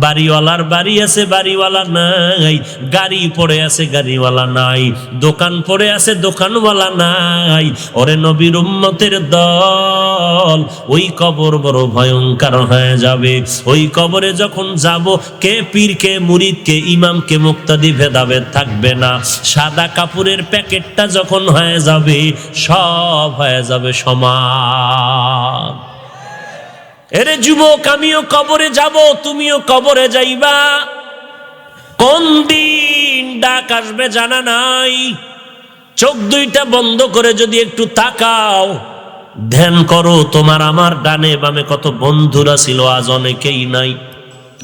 বাড়িওয়ালার বাড়ি আছে, বাড়িওয়ালা নাই, গাড়ি পড়ে আছে, গাড়িওয়ালা নাই, দোকান পড়ে আছে, দোকানওয়ালা নাই। ওরে নবীর উম্মতের দল, ওই কবর বড় ভয়ঙ্কর হয়ে যাবে। ওই কবরে যখন যাব, কে পীর, কে মুরিদ, কে ইমাম, কে মুক্তাদি ভেদাভেদ থাকবে না। সাদা কাপড়ের প্যাকেটটা যখন হয়ে যাবে, সব হয়ে যাবে সমান। এরে যুবক, আমিও কবরে যাব, তুমিও কবরে যাইবা। কোন দিন ডাক আসবে জানা নাই। চোখ দুইটা বন্ধ করে যদি একটু তাকাও, ধ্যান করো, তোমার আমার ডানে বামে কত বন্ধুরা ছিল, আজ অনেকেই নাই।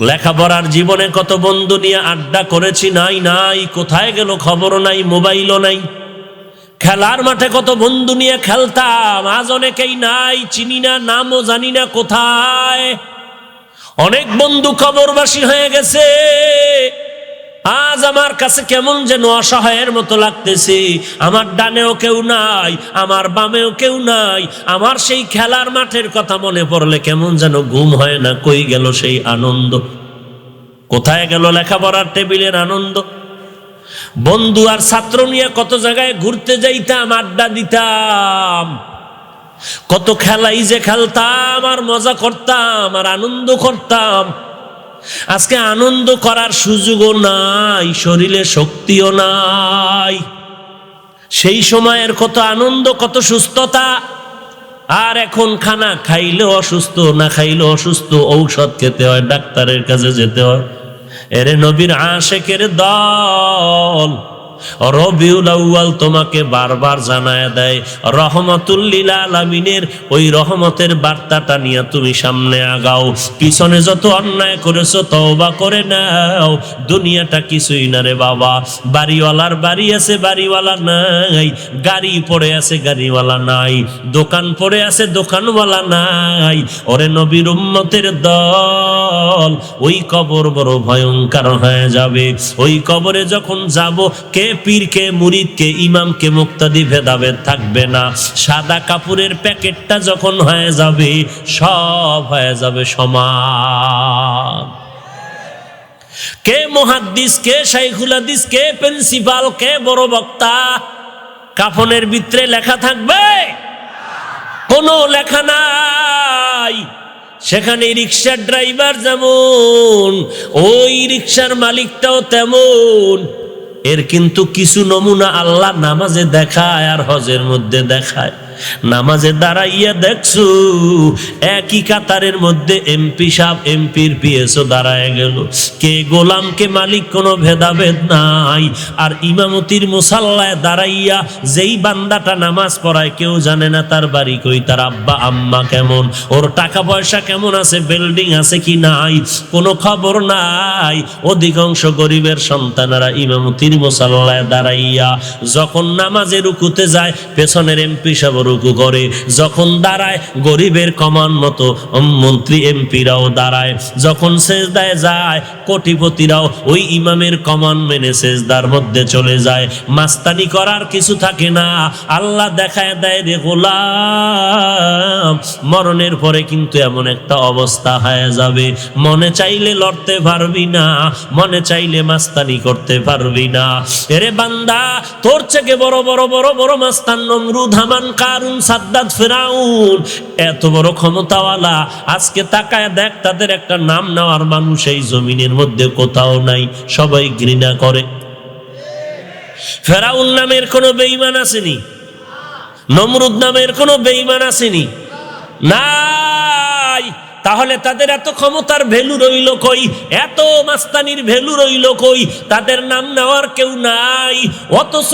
লেখাপড়ার জীবনে কত বন্ধু নিয়ে আড্ডা করেছি, নাই নাই, কোথায় গেল খবর নাই, মোবাইলও নাই। খেলার মাঠে কত বন্ধু নিয়ে খেলতাম, আজ অনেকেই নাই, চিনি না, নামও জানি না কোথায়। অনেক বন্ধু কবরবাসী হয়ে গেছে। আজ আমার কাছে কেমন যেন অসহায়ের মতো লাগতেছে। আমার ডানেও কেউ নাই, আমার বামেও কেউ নাই। আমার সেই খেলার মাঠের কথা মনে পড়লে কেমন যেন ঘুম হয় না। কই গেল সেই আনন্দ? কোথায় গেল লেখাপড়ার টেবিলের আনন্দ? বন্ধু আর ছাত্র নিয়ে কত জায়গায় ঘুরতে যাইতাম, আড্ডা দিতাম, কত খেলাই যে খেলতাম, আর মজা করতাম, আর আনন্দ করতাম। আজকে আনন্দ করার সুযোগও নাই, শরীরে শক্তিও নাই। সেই সময়ের কত আনন্দ, কত সুস্থতা। আর এখন খানা খাইলেও অসুস্থ, না খাইলেও অসুস্থ, ঔষধ খেতে হয়, ডাক্তারের কাছে যেতে হয়। এরে নবীর আশেকের দল, রবিউল আউয়াল তোমাকে বারবার জানায় দেয়, রহমাতুল লিল আলামিনের ওই রহমতের বার্তাটা নিয়ে তুমি সামনে আগাও। পিছনে যত অন্যায় করেছো তওবা করে নাও। দুনিয়াটা কিছুই না রে বাবা। বাড়িওয়ালার বাড়ি আছে, বাড়িওয়ালা নাই, গাড়ি পড়ে আছে, গাড়িওয়ালা নাই, দোকান পড়ে আছে, দোকানওয়ালা নাই। ওরে নবীর উম্মতের দল, ওই কবর বড় ভয়ঙ্কর হয়ে যাবে। ওই কবরে যখন যাব, কে পীর, কে মুরিদ, কে ইমাম, কে মুক্তাদি ভেদাভেদ থাকবে না। সাদা কাপড়ের প্যাকেটটা যখন হয়ে যাবে, সব হয়ে যাবে সমান। কে মুহাদ্দিস, কে শাইখুল হাদিস, কে প্রিন্সিপাল, কে বড় বক্তা, কাফনের ভিতরে লেখা থাকবে? কোনো লেখা নাই। সেখানে রিক্সার ড্রাইভার যেমন, ওই রিক্সার মালিকটাও তেমন। এর কিন্তু কিছু নমুনা আল্লাহ নামাজে দেখায় আর হজের মধ্যে দেখায়। নামাজে দাঁড়াইয়া দেখছো, একই কাতারের মধ্যে এমপি সাহেব, এমপির পিএসও দাঁড়ায় গেল। কে গোলাম, কে মালিক, কোনো ভেদাভেদ নাই। আর ইমামতির মুসাল্লায় দাঁড়াইয়া যেই বান্দাটা নামাজ পড়ায়, কেউ জানে না তার বাড়ি কই, তার আব্বা আম্মা কেমন, ওর টাকা পয়সা কেমন আছে, বিল্ডিং আছে কি নাই, কোনো খবর নাই। অধিকাংশ গরিবের সন্তানেরা ইমামতির মুসাল্লায় দাঁড়াইয়া যখন নামাজে রুকুতে যায়, পেছনের এমপি সাহেব রুকু করে। যখন দাঁড়ায়, গরিবের কমান মতো মন্ত্রী এমপিরাও দাঁড়ায়। যখন সেজদায় যায়, কোটিপতিরাও ওই ইমামের কমান মেনে সেজদার মধ্যে চলে যায়। মাস্তানি করার কিছু থাকে না। আল্লাহ দেখায় দেয়, রে গোলাম, মরণের পরে কিন্তু এমন একটা অবস্থা হয়ে যাবে, মনে চাইলে লড়তে পারবি না, মনে চাইলে মাস্তানি করতে পারবি না। এরে বান্দা, তোর থেকে বড় বড় বড় বড় মাস্তান নমরুদ, হামান, কারুন, সাদ্দাত, ফিরাউন, এত বড় ক্ষমতাওয়ালা, আজকে তাকায় দেখ, তাদের একটা নাম নেওয়ার মানুষ এই জমিনের মধ্যে কোথাও নাই। সবাই ঘৃণা করে। ফিরাউন নামের কোনো বেঈমান আসেনি? নমরুদ নামের কোনো বেঈমান আসেনি? নাই। তাহলে তাদের এত ক্ষমতার ভ্যালু রইল কই? এত মাস্তানির ভ্যালু রইল কই? তাদের নাম নেওয়ার কেউ নাই। অথচ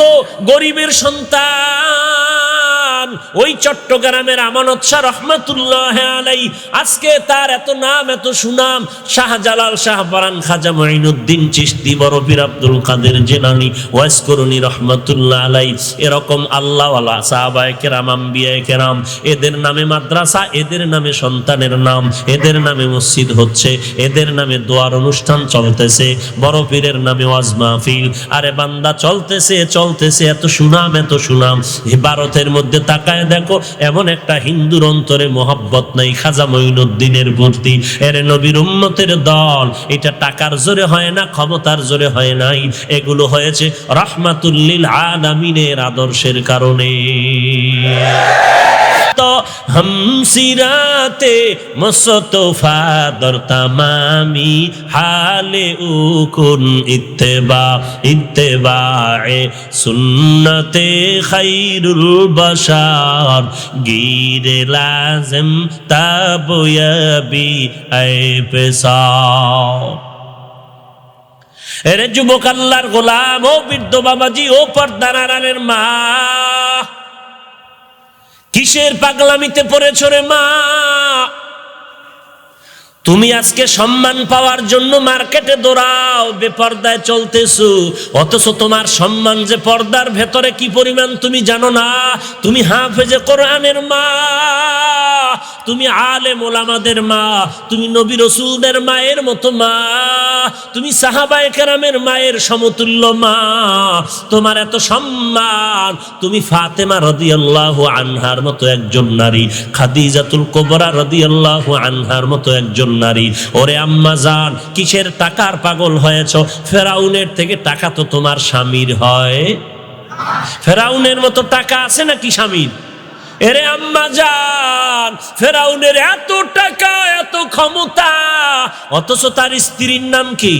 গরিবের সন্তান ওই চট্টগ্রামের আমানত শাহ রহমাতুল্লাহ আলাইহি, আজকে তার এত নাম, এত সুনাম। শাহজালাল, শাহপরান, খাজা মুঈনুদ্দিন চিশতি, বড় পীর আব্দুল কাদের জিলানী ওয়াইস করুনি রহমাতুল্লাহ আলাইহি, এরকম আল্লাহওয়ালা সাহাবায়ে কেরাম, আম্বিয়ায়ে কেরাম, এদের নামে মাদ্রাসা, এদের নামে সন্তানের নাম, এদের নামে মসজিদ হচ্ছে, এদের নামে দোয়ার অনুষ্ঠান চলতেছে, বড় পীরের নামে ওয়াজ মাহফিল। আরে বান্দা, চলতেছে চলতেছে, এত সুনাম, এত সুনাম। ভারতের মধ্যে তাকায় দেখো এমন একটা হিন্দুর অন্তরে মোহাব্বত নাই খাজা মঈনুদ্দিনের প্রতি। এরে নবীর উম্মতের দল, এটা টাকার জোরে হয় না, ক্ষমতার জোরে হয় নাই, এগুলো হয়েছে রাহমাতুল লিল আলামিনের আদর্শের কারণে। তো হামসিরাতে মুস্তফা দর তামামি হালে উকুন ইত্তেবায়ে সুন্নতে খায়রুল বাশার গিরে লাজিম তাবয়াবি আয় পেশা। এরে যুবক আল্লাহর গোলাম, ও বৃদ্ধ বাবাজি, ও পর্দার আড়ালের মা, কিসের পাগলামিতে পড়েছ রে মা? তুমি আজকে সম্মান পাওয়ার জন্য মার্কেটে দৌড়াও, বেপর্দায় চলতেছো, অথচ তোমার সম্মান যে পর্দার ভেতরে কি পরিমাণ তুমি জানো না। তুমি হাফেজে কোরআনের মা, তুমি আলেম ওলামাদের মা, তুমি নবী রাসূলদের মায়ের মতো মা, তুমি সাহাবায়ে কেরামের মায়ের সমতুল্য মা। তোমার এত সম্মান, তুমি ফাতেমা রাদিয়াল্লাহু আনহার মতো একজন নারী, খাদিজাতুল কুবরা রাদিয়াল্লাহু আনহার মতো একজন নারী। ওরে আম্মা জান, কিসের টাকার পাগল হয়েছো? ফেরাউনের থেকে টাকা তো তোমার স্বামীর হয়। ফেরাউনের মতো টাকা আছে নাকি স্বামীর? এরে আম্মা জান, ফেরাউনের এত টাকা, এত ক্ষমতা, অথচ তার স্ত্রীর নাম কি?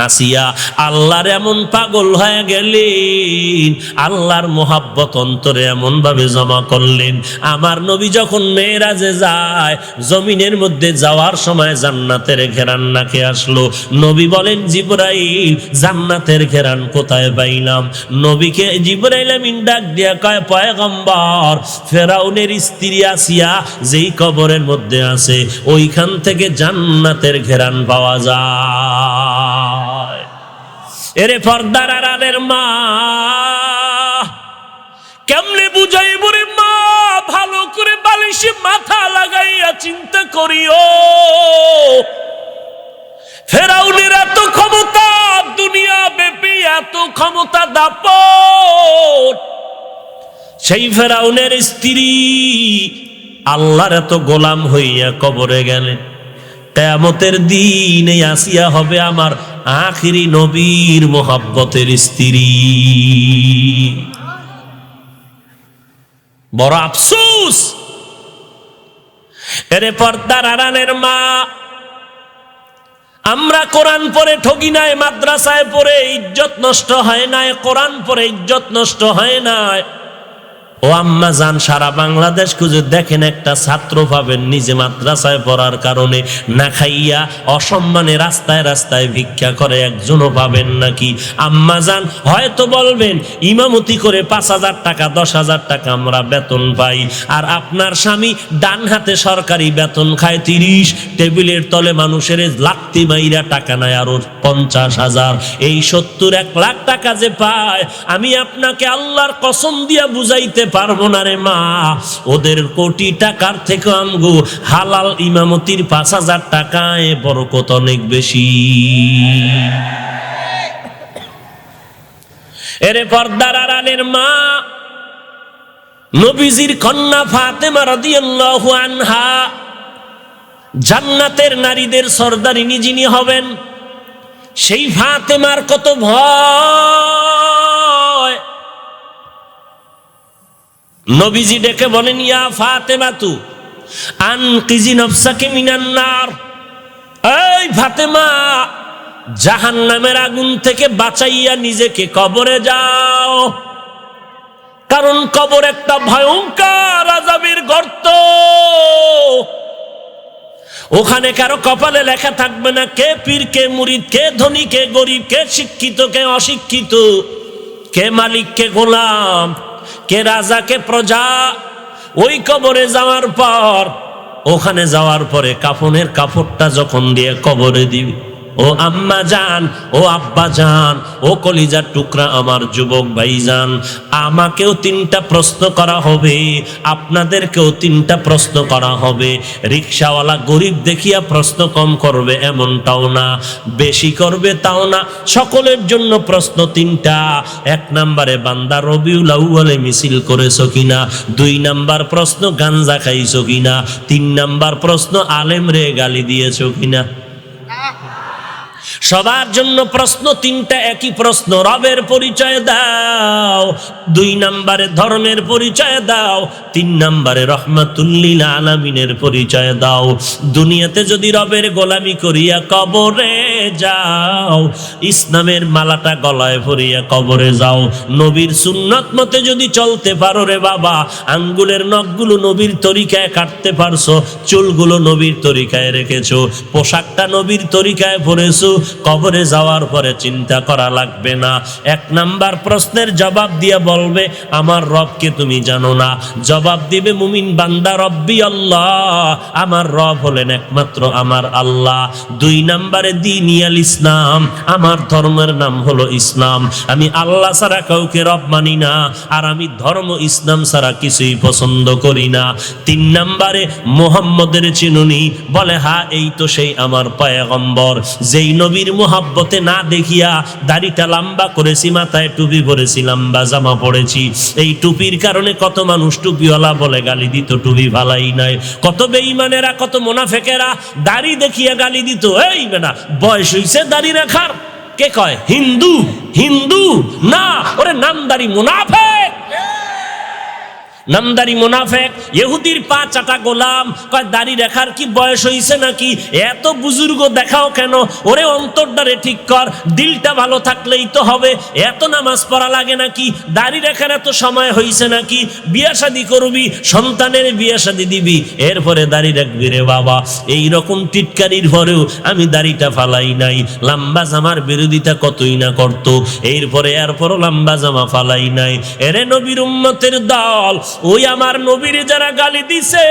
আসিয়া। আল্লাহর এমন পাগল হয়ে গেলেন, আল্লাহর মোহাব্বত অন্তরে এমন ভাবে জমা করলেন। আমার নবী যখন মেরাজে যায়, জমিনের মধ্যে যাওয়ার সময় জান্নাতের ঘেরান নাকে আসলো। নবী বলেন, জিবরাইল, জান্নাতের ঘেরান কোথায় পাইলাম? নবীকে জিবরাইল আমিন ডাক দিয়া কয়, পয়গম্বর, ফেরাউনের স্ত্রী আসিয়া যেই কবরের মধ্যে আছে, ওইখান থেকে জান্নাতের ঘেরান পাওয়া যায়। এরে পর্দার আড়ালের মা, কেমনে বুঝাইব রে মা? ভালো করে বালিশে মাথা লাগাইয়া চিন্তা করিও। ফেরাউনের এত ক্ষমতা, দুনিয়া ব্যাপী এত ক্ষমতা দাপট, সেই ফেরাউনের স্ত্রী আল্লাহর এত গোলাম হইয়া কবরে গেলেন। কিয়ামতের দিন এই আসিয়া হবে আমার আখিরি নবীর মোহাব্বতের স্ত্রী। বড় আফসোস। এরে পর্দার আড়ালের মা, আমরা কোরআন পড়ে ঠকি নাই, মাদ্রাসায় পড়ে ইজ্জত নষ্ট হয় নাই, কোরআন পড়ে ইজ্জত নষ্ট হয় নাই। ও আম্মা জান, সারা বাংলাদেশ খুঁজে দেখেন, একটা ছাত্র পাবেন নিজে মাদ্রাসায় পড়ার কারণে না খাইয়া অসম্মানে রাস্তায় রাস্তায় ভিক্ষা করে, একজনও পাবেন নাকি? আম্মা জান, হয়তো বলবেন ইমামতি করে 5,000 টাকা 10,000 টাকা আমরা বেতন পাই, আর আপনার স্বামী ডান হাতে সরকারি বেতন খায় 30, টেবিলের তলে মানুষের লাত্তি মাইরা টাকা নেয় আরো 50,000। এই 70-1 লাখ টাকা যে পায়, আমি আপনাকে আল্লাহর কসম দিয়া বুঝাইতে পারবো না রে মা। ওদের কোটি টাকার থেকে আমগো হালাল ইমামতির 5,000 টাকায় বরকত অনেক বেশি। এরে পর্দার আড়ালের মা, নবীজির কন্যা ফাতেমা রাদিয়াল্লাহু আনহা জান্নাতের নারীদের সরদারিনী যিনি হবেন, সেই ফাতেমার কত ভয়। নবীজি ডেকে বলেন, ইয়া ফাতেমাতু আনকিজি নফসাকে মিনান নার। এই ফাতেমা, জাহান্নামের আগুন থেকে বাঁচাইয়া নিজেকে কবরে যাও, কারণ কবর একটা ভয়ঙ্কর আযাবের গর্ত। ওখানে কারো কপালে লেখা থাকবে না কে পীর, কে মুরিদ, কে ধনী, কে গরিব, কে শিক্ষিত, কে অশিক্ষিত, কে মালিক, কে গোলাম, কে রাজা, কে প্রজা। ওই কবরে যাওয়ার পর, ওখানে যাওয়ার পরে কাফনের কাপড়টা যখন দিয়ে কবরে দিবে, ও আম্মা জান, ও আব্বা জান, ও কলিজার টুকরা আমার যুবক ভাইজান, আমাকেও 3টা প্রশ্ন করা হবে, আপনাদেরকেও 3টা প্রশ্ন করা হবে। রিকশাওয়ালা গরিব দেখিয়া প্রশ্ন কম করবে এমনটাও না, বেশি করবে তাও না, সকলের জন্য প্রশ্ন 3টা। 1 নম্বরে বান্দা রবিউল আউয়ালে মিছিল করেছো কিনা, 2 নাম্বার প্রশ্ন গাঞ্জা খাইছো কিনা, 3 নাম্বার প্রশ্ন আলেম রে গালি দিয়েছো কিনা। সবার জন্য প্রশ্ন 3টা, একই প্রশ্ন। রবের পরিচয় দাও, 2 নম্বরে ধর্মের পরিচয় দাও, 3 নম্বরে রহমাতুল্লিল আলামিনের পরিচয় দাও। দুনিয়াতে যদি রবের গোলামি করিয়া কবরে যাও, ইসলামের মালাটা গলায় পরিয়া কবরে যাও, নবীর সুন্নত মতে যদি চলতে পারো রে বাবা, আঙ্গুলের নখগুলো নবীর তরিকায় কাটতে পারছো, চুলগুলো নবীর তরিকায় রেখেছো, পোশাকটা নবীর তরিকায় পরেছো, কবরে যাওয়ার পরে চিন্তা করা লাগবে না। 1 নাম্বার প্রশ্নের জবাব দিয়ে বলবে আমার রবকে তুমি জানো না, জবাব দিবে মুমিন বান্দা রব্বি আল্লাহ, আমার রব হলেন একমাত্র আমার আল্লাহ। 2 নাম্বারে দীনিয়াল ইসলাম, আমার ধর্মের নাম হলো ইসলাম, আমি আল্লাহ ছাড়া কাউকে রব মানি না, আর আমি ধর্ম ইসলাম ছাড়া কিছুই পছন্দ করি না। 3 নাম্বারে মুহাম্মদের চিনুনি, বলে হ্যাঁ এই তো সেই আমার পয়গম্বর, যেই নবীর মোহাব্বতে না দেখিয়া দাড়িটা লম্বা করেছি, মাথায় টুপি পরেছি, লম্বা জামা পড়েছি, এই টুপির কারণে কত মানুষ টুপিওয়ালা বলে গালি দিত, টুপি ভালাই নাই। কত বেঈমানেরা, কত মুনাফিকেরা দাড়ি দেখিয়া গালি দিত, এই বেটা বয়স হইছে দাড়ি রাখার, কে কয় হিন্দু, হিন্দু না ওরে নামদারি মুনাফিক, নামদারি মুনাফিক, ইহুদির 5 চাটা গোলাম, কয় দাড়ি রাখার কি বয়স হইছে নাকি, এত বুজুর্গ দেখাও কেন, ওরে অন্তরটারে ঠিক কর, দিলটা ভালো থাকলেই তো হবে, এত নামাজ পড়া লাগে নাকি, দাড়ি রাখার এত সময় হইছে নাকি, বিয়া শাদী করবি, সন্তানের বিয়া শাদী দিবি, এরপরে দাড়ি রাখবি রে বাবা। এই রকম টিটকারির পরেও আমি দাড়িটা ফালাই নাই, লম্বা জামার বিরোধিতা কতই না করতো, এরপরও লম্বা জামা ফালাই নাই। এরে নবীর উম্মতের দল, ওই আমার নবীরে যারা গালি দিছে,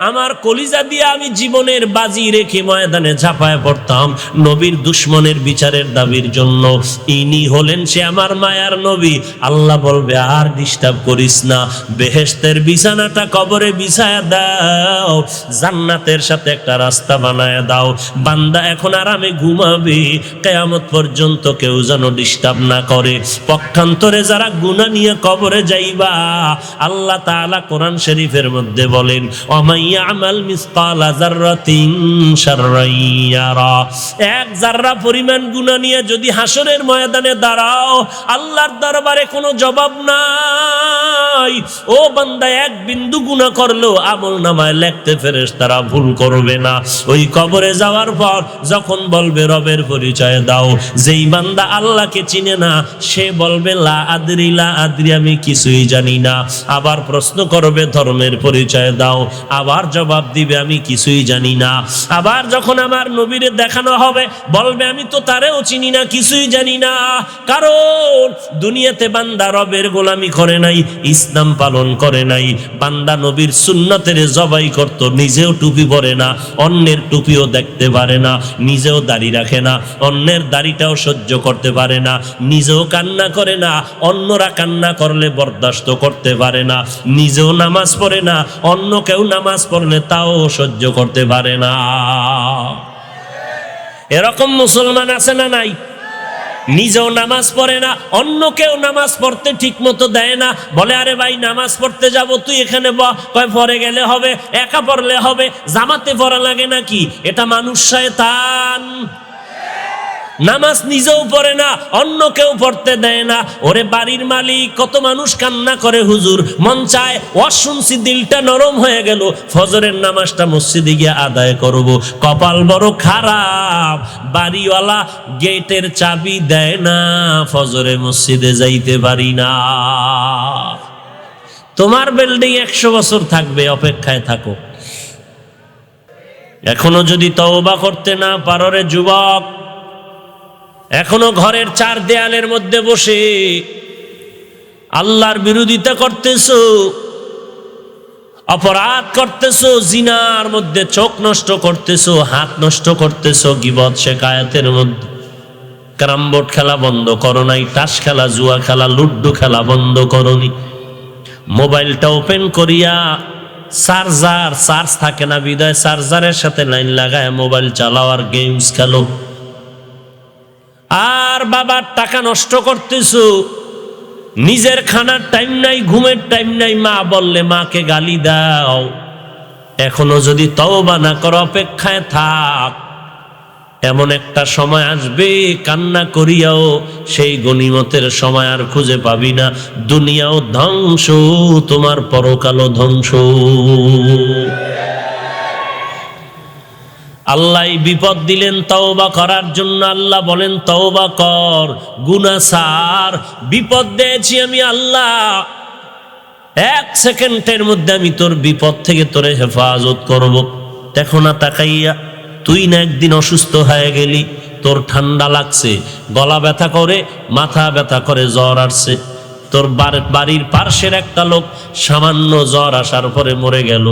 আমার কলিজা দিয়ে আমি জীবনের বাজি রেখে ময়দানে ঝাঁপায় পড়তাম নবীর দুশ্মনের বিচারের দাবির জন্য। ইনি হলেন সে আমার মায়ার নবী। আল্লাহ বলবে আর ডিস্টার্ব করিস না, বেহেশতের বিছানাটা কবরে বিছায়া দাও, জান্নাতের সাথে একটা রাস্তা বানায় দাও, বান্দা এখন আরামে ঘুমাবে, কিয়ামত পর্যন্ত কেউ যেন ডিস্টার্ব না করে। পক্ষান্তরে যারা গুনাহ নিয়ে কবরে যাইবা, আল্লাহ তাআলা কোরআন শরীফের মধ্যে বলেন ওমাইয়া আমাল মিসকালা যাররাতিন শাররান ইয়ারা, 1 জাররা পরিমাণ গুনাহ নিয়ে যদি হাসরের ময়দানে দাঁড়াও, আল্লাহর দরবারে কোনো জবাব নাই। ও বান্দা 1 বিন্দু গুনাহ করলো আমলনামায় লিখতে ফেরেশতারা ভুল করবে না। ওই কবরে যাওয়ার পর যখন বলবে রবের পরিচয় দাও, যেই বান্দা আল্লাহকে চিনে না সে বলবে লা আদরি, লা আদরি, আমি কিছুই জানি না। আবার প্রশ্ন করবে ধর্মের পরিচয় দাও, আবার জবাব দিবে আমি কিছুই জানি না। আবার যখন আমার নবীরে দেখানো হবে বলবে আমি তো তারেও চিনি না, কিছুই জানি না। কারণ দুনিয়াতে বান্দা রবের গোলামি করে নাই, ইসলাম পালন করে নাই, বান্দা নবীর সুন্নতের জবাই করত, নিজেও টুপি পরে না, অন্যের টুপিও দেখতে পারে না, নিজেও দাড়ি রাখে না, অন্যের দাড়িটাও সহ্য করতে পারে না, নিজেও কান্না করে না, অন্যরা কান্না করলে বরদাস্ত করতে পারে না, নিজেও নামাজ পড়ে না, অন্য কেউ নামাজ পড়লে তাও সহ্য করতে পারে না। এরকম মুসলমান আছে না নাই? নিজেও নামাজ পড়ে না, অন্য কেউ নামাজ পড়তে ঠিক মতো দেয় না, বলে আরে ভাই নামাজ পড়তে যাব, তুই এখানে কয় পরে গেলে হবে, একা পড়লে হবে, জামাতে পড়া লাগে নাকি? এটা মানুষ শয়তান। নামাজ নিজেও পড়ে না, অন্য কেউ পড়তে দেয় না। ওরে বাড়ির মালিক, কত মানুষ কান্না করে হুজুর মন চায় ওয়াজ শুনছি দিলটা নরম হয়ে গেল, ফজরের নামাজটা মসজিদে গিয়ে আদায় করব, কপাল বড় খারাপ, বাড়িওয়ালা গেটের চাবি দেয় না, ফজরে মসজিদে যাইতে পারি না। তোমার বিল্ডিং 100 বছর থাকবে, অপেক্ষায় থাকো। এখনো যদি তওবা করতে না পারো রে যুবক, এখনো ঘরের 4 দেয়ালের মধ্যে বসে আল্লাহর বিরোধিতা করতেছো, অপরাধ করতেছো, জিনার মধ্যে চোখ নষ্ট করতেছো, হাত নষ্ট করতেছো, গীবত শেখায়াতের মধ্যে। ক্যারাম বোর্ড খেলা বন্ধ করো নাই, তাস খেলা, জুয়া খেলা, লুড্ডু খেলা বন্ধ করনি। মোবাইলটা ওপেন করিয়া চার্জ থাকে না বিদায় চার্জারের সাথে লাইন লাগায় মোবাইল চালাও আর গেমস খেলো। আর বাবার টাকা নষ্ট করতেছো, নিজের খানার টাইম নাই, ঘুমের টাইম নাই, মা বললে মাকে গালি দাও। এখনো যদি তওবা না করো, অপেক্ষায় থাক, এমন একটা সময় আসবে কান্না করিয়াও সেই গনিমতের সময় আর খুঁজে পাবি না। দুনিয়াও ধ্বংস, তোমার পরকালও ধ্বংস। আল্লাহ বিপদ দিলেন তওবা করার জন্য। আল্লাহ বলেন তওবা কর, গুনাহ ছাড়। বিপদ দিয়েছি আমি আল্লাহ, 1 সেকেন্ডের মধ্যে আমি তোর বিপদ থেকে তোরে হেফাজত করব। দেখো না তাকাইয়া, তুই না একদিন অসুস্থ হয়ে গেলি, তোর ঠান্ডা লাগছে, গলা ব্যথা করে, মাথা ব্যথা করে, জ্বর আসছে। তোর বাড়ির পার্শ্বের একটা লোক সামান্য জ্বর আসার পরে মরে গেল।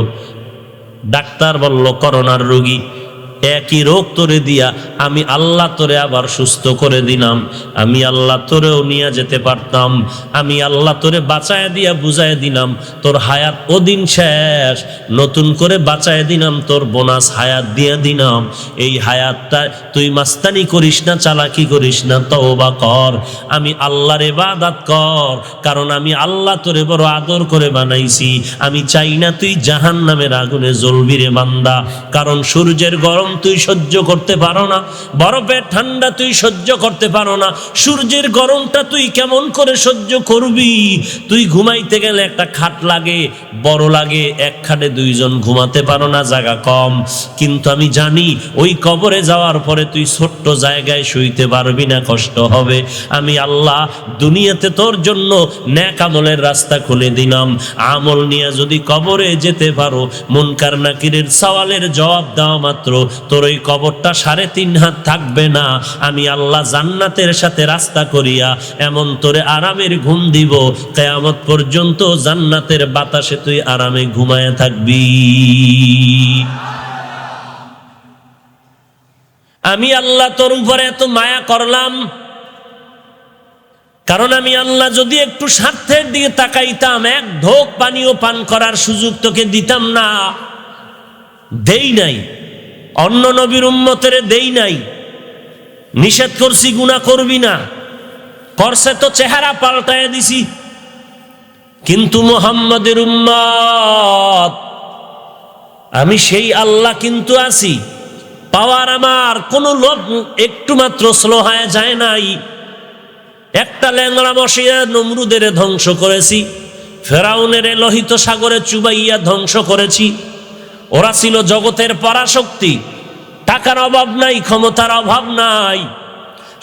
ডাক্তার বলল করোনার রোগী। একই রোগ তোরে দিয়া আমি আল্লাহ তোরে আবার সুস্থ করে দিলাম। আমি আল্লাহ তোরেও নিয়ে যেতে পারতাম। আমি আল্লাহ তোরে বাঁচায় দিয়া বুঝায় দিলাম তোর হায়াত ওদিন শেষ, নতুন করে বাঁচায় দিলাম, তোর বোনাস হায়াত দিয়ে দিলাম। এই হায়াতটা তুই মাস্তানি করিস না, চালাকি করিস না, তওবা কর, আমি আল্লাহর ইবাদত কর। কারণ আমি আল্লাহ তোরে বড় আদর করে বানাইছি। আমি চাই না তুই জাহান্নামের আগুনে জ্বলবি রে বান্দা। কারণ সূর্যের গরম তুই সহ্য করতে পারো না, বরফের ঠান্ডা তুই সহ্য করতে পারো না, সূর্যের গরমটা তুই কেমন করে সহ্য করবি? তুই ঘুমাইতে গেলে একটা খাট লাগে, বড় লাগে, এক খাটে 2 জন ঘুমাতে পারো না, জায়গা কম। কিন্তু আমি জানি ওই কবরে যাওয়ার পরে তুই ছোট্ট জায়গায় শুইতে পারবি না, কষ্ট হবে। আমি আল্লাহ দুনিয়াতে তোর জন্য নেক আমলের রাস্তা খুলে দিলাম। আমল নিয়ে যদি কবরে যেতে পারো, মুনকার নাকিরের সওয়ালের জবাব দেওয়া মাত্র তোর ওই কবরটা 3.5 হাত থাকবে না। আমি আল্লাহ জান্নাতের সাথে রাস্তা করিয়া এমন তোরে আরামের ঘুম দিব, কিয়ামত পর্যন্ত জান্নাতের বাতাসে তুই আরামে ঘুমায় থাকবি। আমি আল্লাহ তোর উপরে এত মায়া করলাম, কারণ আমি আল্লাহ যদি একটু স্বার্থের দিকে তাকাইতাম, 1 ঢোক পানিও পান করার সুযোগ তোকে দিতাম না। দেই নাই, অন্য নবীর উম্মতের দেই নাই। নিষেধ করছি গুনাহ করবি না, করছে তো চেহারা পাল্টায় দিছি। কিন্তু মুহাম্মদের উম্মত আমি সেই আল্লাহ কিন্তু আছি। পাওয়ার আমার কোনো লোভ একটু মাত্র স্লো হয়ে যায় নাই। একটা ল্যাংড়া বসিয়া নমরুদের ধ্বংস করেছি, ফেরাউনের লোহিত সাগরে চুবাইয়া ধ্বংস করেছি। ওরা ছিল জগতের পরাশক্তি, টাকার অভাব নাই, ক্ষমতার অভাব নাই।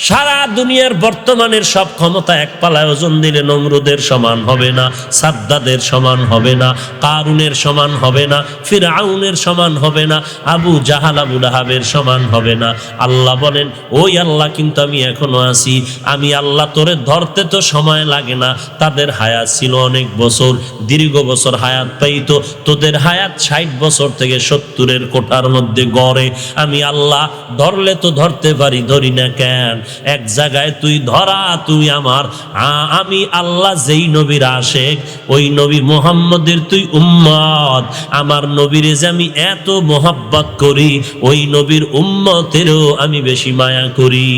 সারা দুনিয়ার বর্তমানের সব ক্ষমতা এক পালায় ওজন দিলে নমরুদের সমান হবে না, সাদ্দাদের সমান হবে না, কারুনের সমান হবে না, ফিরআউনের সমান হবে না, আবু জাহাল আবু লাহাবের সমান হবে না। আল্লাহ বলেন ওই আল্লাহ কিন্তু আমি এখনো আছি। আমি আল্লাহ তোরে ধরতে তো সময় লাগে না। তাদের হায়াত ছিল অনেক বছর, দীর্ঘ বছর হায়াত পাইতো। তোদের হায়াত 60 বছর থেকে 70-এর কোঠার মধ্যে গড়ে। আমি আল্লাহ ধরলে তো ধরতে পারি, ধরি না কেন? এক জায়গায় তুই ধরা, তুই আমার। আমি আল্লাহ যেই নবীর আশেক, ওই নবী মুহাম্মদের তুই উম্মত। আমার নবীরে যে আমি এত মোহাব্বত করি, ওই নবীর উম্মতেরও আমি বেশি মায়া করি।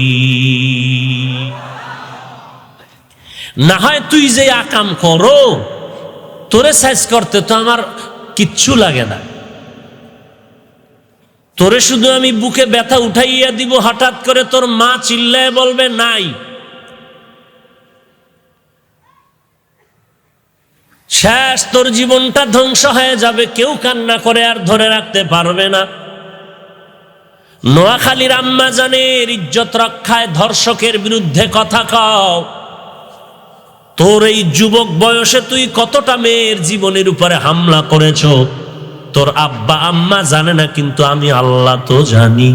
না হয় তুই যে আকাম করো, তোরে সাইজ করতে তো আমার কিচ্ছু লাগে না। তোরে শুধু আমি বুকে ব্যথা উঠাইয়া দিব, হঠাৎ করে তোর মা চিল্লায় বলবে নাই, শেষ, তোর জীবনটা ধ্বংস হয়ে যাবে। কেউ কান্না করে আর ধরে রাখতে পারবে না। নোয়াখালীর আম্মা জানের ইজ্জত রক্ষায় ধর্ষকের বিরুদ্ধে কথা কও। তোর এই যুবক বয়সে তুই কতটা মেয়ের জীবনের উপরে হামলা করেছ, তোর আব্বা আম্মা জানে না, কিন্তু আমি আল্লাহ তো জানি।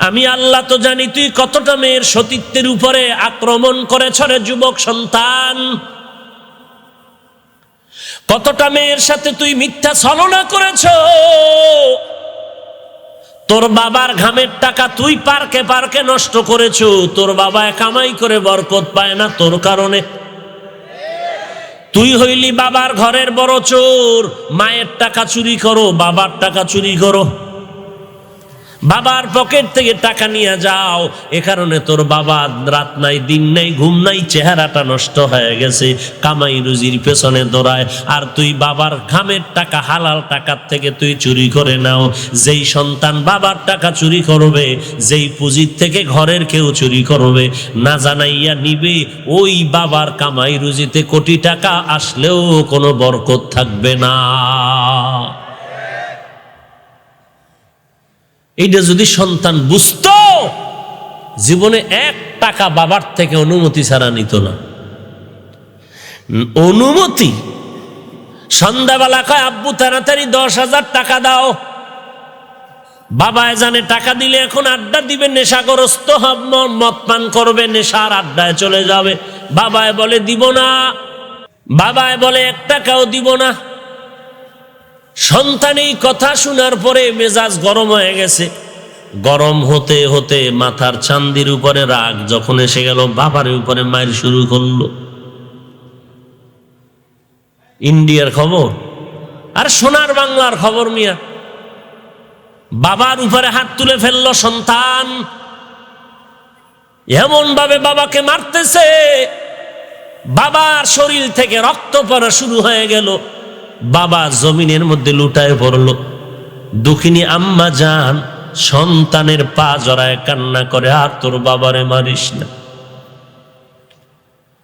আমি আল্লাহ তো জানি তুই কতটা মেয়ের সতীত্বের উপরে আক্রমণ করেছ রে যুবক সন্তান। কতটা মেয়ের সাথে তুই মিথ্যা ছলনা করেছ। তোর বাবার ঘামের টাকা তুই পার্কে পার্কে নষ্ট করেছো। তোর বাবা কামাই করে বরকত পায় না তোর কারণে। তুই হইলি বাবার ঘরের বড় চোর। মায়ের টাকা চুরি করো, বাবার টাকা চুরি করো, বাবার পকেট থেকে টাকা নিয়ে যাও। এ কারণে তোর বাবা রাত নাই দিন নাই ঘুম নাই, চেহারাটা নষ্ট হয়ে গেছে, কামাই রুজির পেছনে দৌড়ায়। আর তুই বাবার ঘামের টাকা, হালাল টাকার থেকে তুই চুরি করে নাও। যেই সন্তান বাবার টাকা চুরি করবে, যেই পুঁজির থেকে ঘরের কেউ চুরি করবে, না জানাইয়া নিবে, ওই বাবার কামাই রুজিতে কোটি টাকা আসলেও কোনো বরকত থাকবে না। এইটা যদি সন্তান বুঝতো, জীবনে 1 টাকা বাবার থেকে অনুমতি ছাড়া নিত না। অনুমতি সন্ধ্যাবেলা কয় আব্বু তাড়াতাড়ি 10,000 টাকা দাও। বাবায় জানে টাকা দিলে এখন আড্ডা দিবে, নেশাগ্রস্ত মদ পান করবে, নেশার আড্ডায় চলে যাবে। বাবায় বলে দিব না, বাবায় বলে 1 টাকাও দিব না। সন্তান এই কথা শোনার পরে মেজাজ গরম হয়ে গেছে। গরম হতে হতে মাথার চান্দির উপরে রাগ যখন এসে গেল, বাবার উপরে মায়ের শুরু করলো। ইন্ডিয়ার খবর আর সোনার বাংলার খবর মিয়া। বাবার উপরে হাত তুলে ফেললো সন্তান, এমন ভাবে বাবাকে মারতেছে, বাবার শরীর থেকে রক্ত পড়া শুরু হয়ে গেল। বাবা জমিনের মধ্যে লুটায় পড়ল। দুঃখিনী আম্মা জান সন্তানের পা জড়ায় কান্না করে, আর তোর বাবারে মারিস না।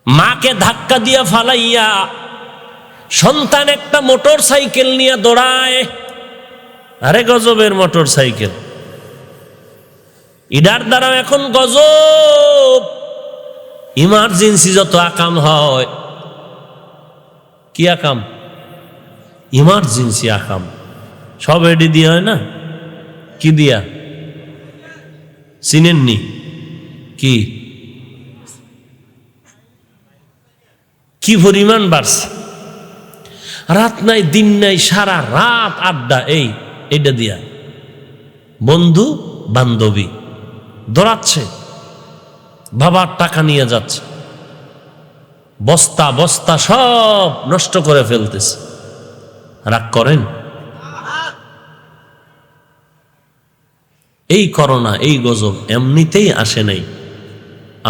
মাকে ধাক্কা দিয়া ফালাইয়া সন্তান একটা মোটর সাইকেল নিয়ে দৌড়ায়। আরে গজবের মোটর সাইকেল, ইডার দ্বারা এখন গজব। ইমার্জেন্সি যত আকাম হয়, কি আকাম? ইমার্জেন্সি আকাম সব এডি দিয়ে হয় না? কি দিয়া? চিনেননি কি? কি পরিমাণ বাড়ছে! রাত নাই দিন নাই, সারা রাত আড্ডা। এইটা দিয়া বন্ধু বান্ধবী দৌড়াচ্ছে, বাবার টাকা নিয়ে যাচ্ছে, বস্তা বস্তা সব নষ্ট করে ফেলতেছে। রাগ করেন? এই করোনা, এই গজব এমনিতেই আসে নাই।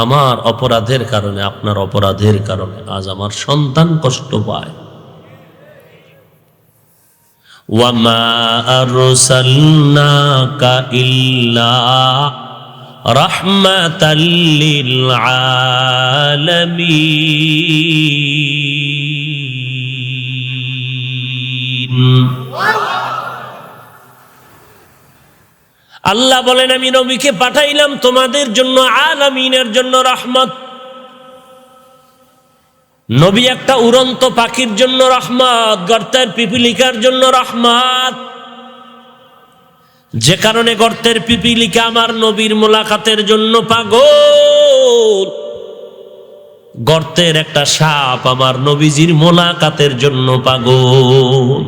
আমার অপরাধের কারণে, আপনার অপরাধের কারণে আজ আমার সন্তান কষ্ট পায়। ওয়ামা আরসালনাকা ইল্লা রাহমাতাল লিল আলামিন। আল্লাহ বলেন, আমি নবীকে পাঠাইলাম তোমাদের জন্য, আলামিনের জন্য রহমত। নবী একটা উড়ন্ত পাখির জন্য রহমত, গর্তের পিপিলিকার জন্য রহমত। যে কারণে গর্তের পিপিলিকা আমার নবীর মোলাকাতের জন্য পাগল, গর্তের একটা সাপ আমার নবীজির মোলাকাতের জন্য পাগল,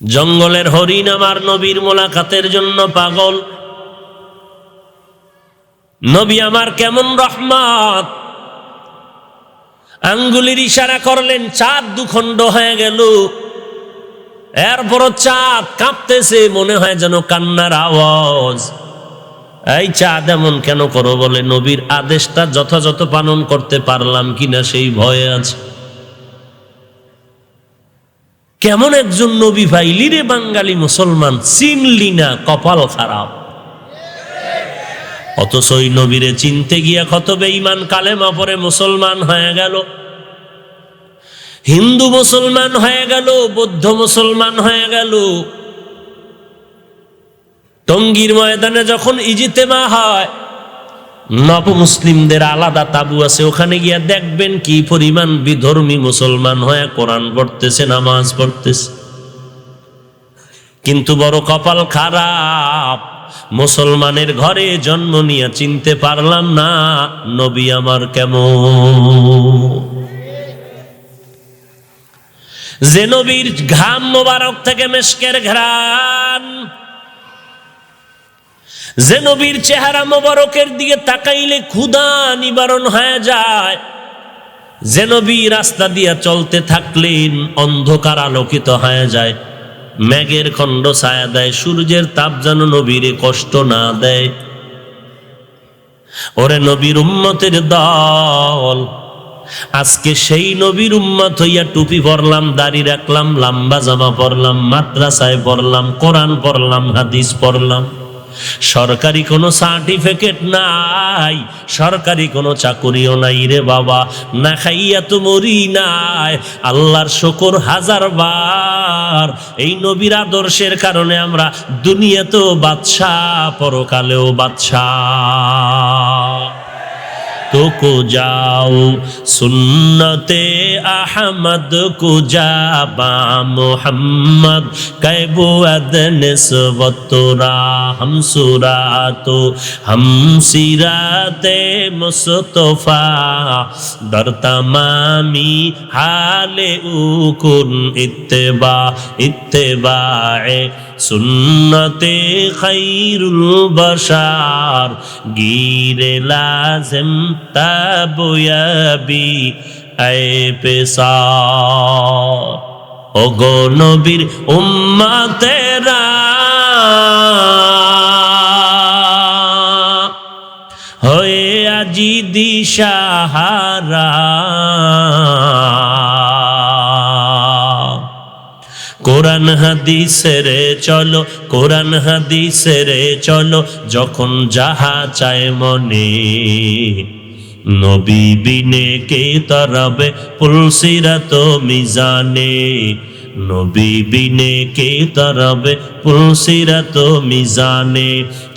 জঙ্গলের হরিণ আমার নবীর মোলাকাতের জন্য পাগল। নবী আমার কেমন রহমত! আঙ্গুলির ইশারা করলেন, চাঁদ দুখণ্ড হয়ে গেল। এরপর চাঁদ কাঁপতেছে, মনে হয় যেন কান্নার আওয়াজ। এই চাঁদ এমন কেন করো? বলে নবীর আদেশটা যথাযথ পালন করতে পারলাম কিনা সেই ভয়ে আছে। কেমন একজন নবী পাইলি রে বাঙালি মুসলমান, চিনলি না, কপাল খারাপ। অথচ ওই নবীরে চিনতে গিয়া কত বেঈমান কালেমা পড়ে মুসলমান হয়ে গেল, হিন্দু মুসলমান হয়ে গেল, বৌদ্ধ মুসলমান হয়ে গেল। টঙ্গীর ময়দানে যখন ইজতেমা হয়, নব মুসলিমদের আলাদা তাবু আছে, ওখানে গিয়া দেখবেন কি পরিমাণ বিধর্মী মুসলমান হয়ে কোরআন পড়তেছে, নামাজ পড়তেছে। কিন্তু বড় কপাল খারাপ, মুসলমানের ঘরে জন্ম নিয়ে চিনতে পারলাম না নবী আমার কেমন। যে নবীর ঘাম মোবারক থেকে মেশকের ঘ্রাণ, যে নবীর চেহারা মোবারকের দিকে তাকাইলে ক্ষুধা নিবারণ হয়ে যায়, যে নবী রাস্তা দিয়া চলতে থাকলেন অন্ধকার আলোকিত হয়ে যায়, মেঘের খণ্ড ছায়া দেয়, সূর্যের তাপ যেন নবীরে কষ্ট না দেয়। ওরে নবীর উম্মতের দল, আজকে সেই নবীর উম্মত হইয়া টুপি পরলাম, দাড়ি রাখলাম, লম্বা জামা পরলাম, মাদ্রাসায় পড়লাম, কোরআন পড়লাম, হাদিস পড়লাম, সরকারি কোনো সার্টিফিকেট নাই, সরকারি কোনো চাকুরিও নাই রে বাবা, না খাইয়া তো মরি নাই। আল্লাহর শুকর হাজার বার, এই নবীর আদর্শের কারণে আমরা দুনিয়াতেও বাদশাহ, পরকালেও বাদশাহ। तो को जाओ सुन्नते अहमद को जाबा मोहम्मद कैबुअद निस्बतुरा हम सुरातो हम सिराते मुस्तफा दर तमामी हाले उकुन इत्तिबा इत्तिबाए सुन्नते खैरुल बशार गिरे लाजिम ताबुयाबी ऐ पेसार। ओ गो नबीर उम्मतेरा होए আজি দিশাহারা, কোরআন হাদিসের চলো, কোরআন হাদিসের চলো, যখন যাহা চায় মনে, নবী বিনে কে তরবে পুলসিরাত মিজানে, নবী বিনে কে তরবে পুলসিরাত মিজানে।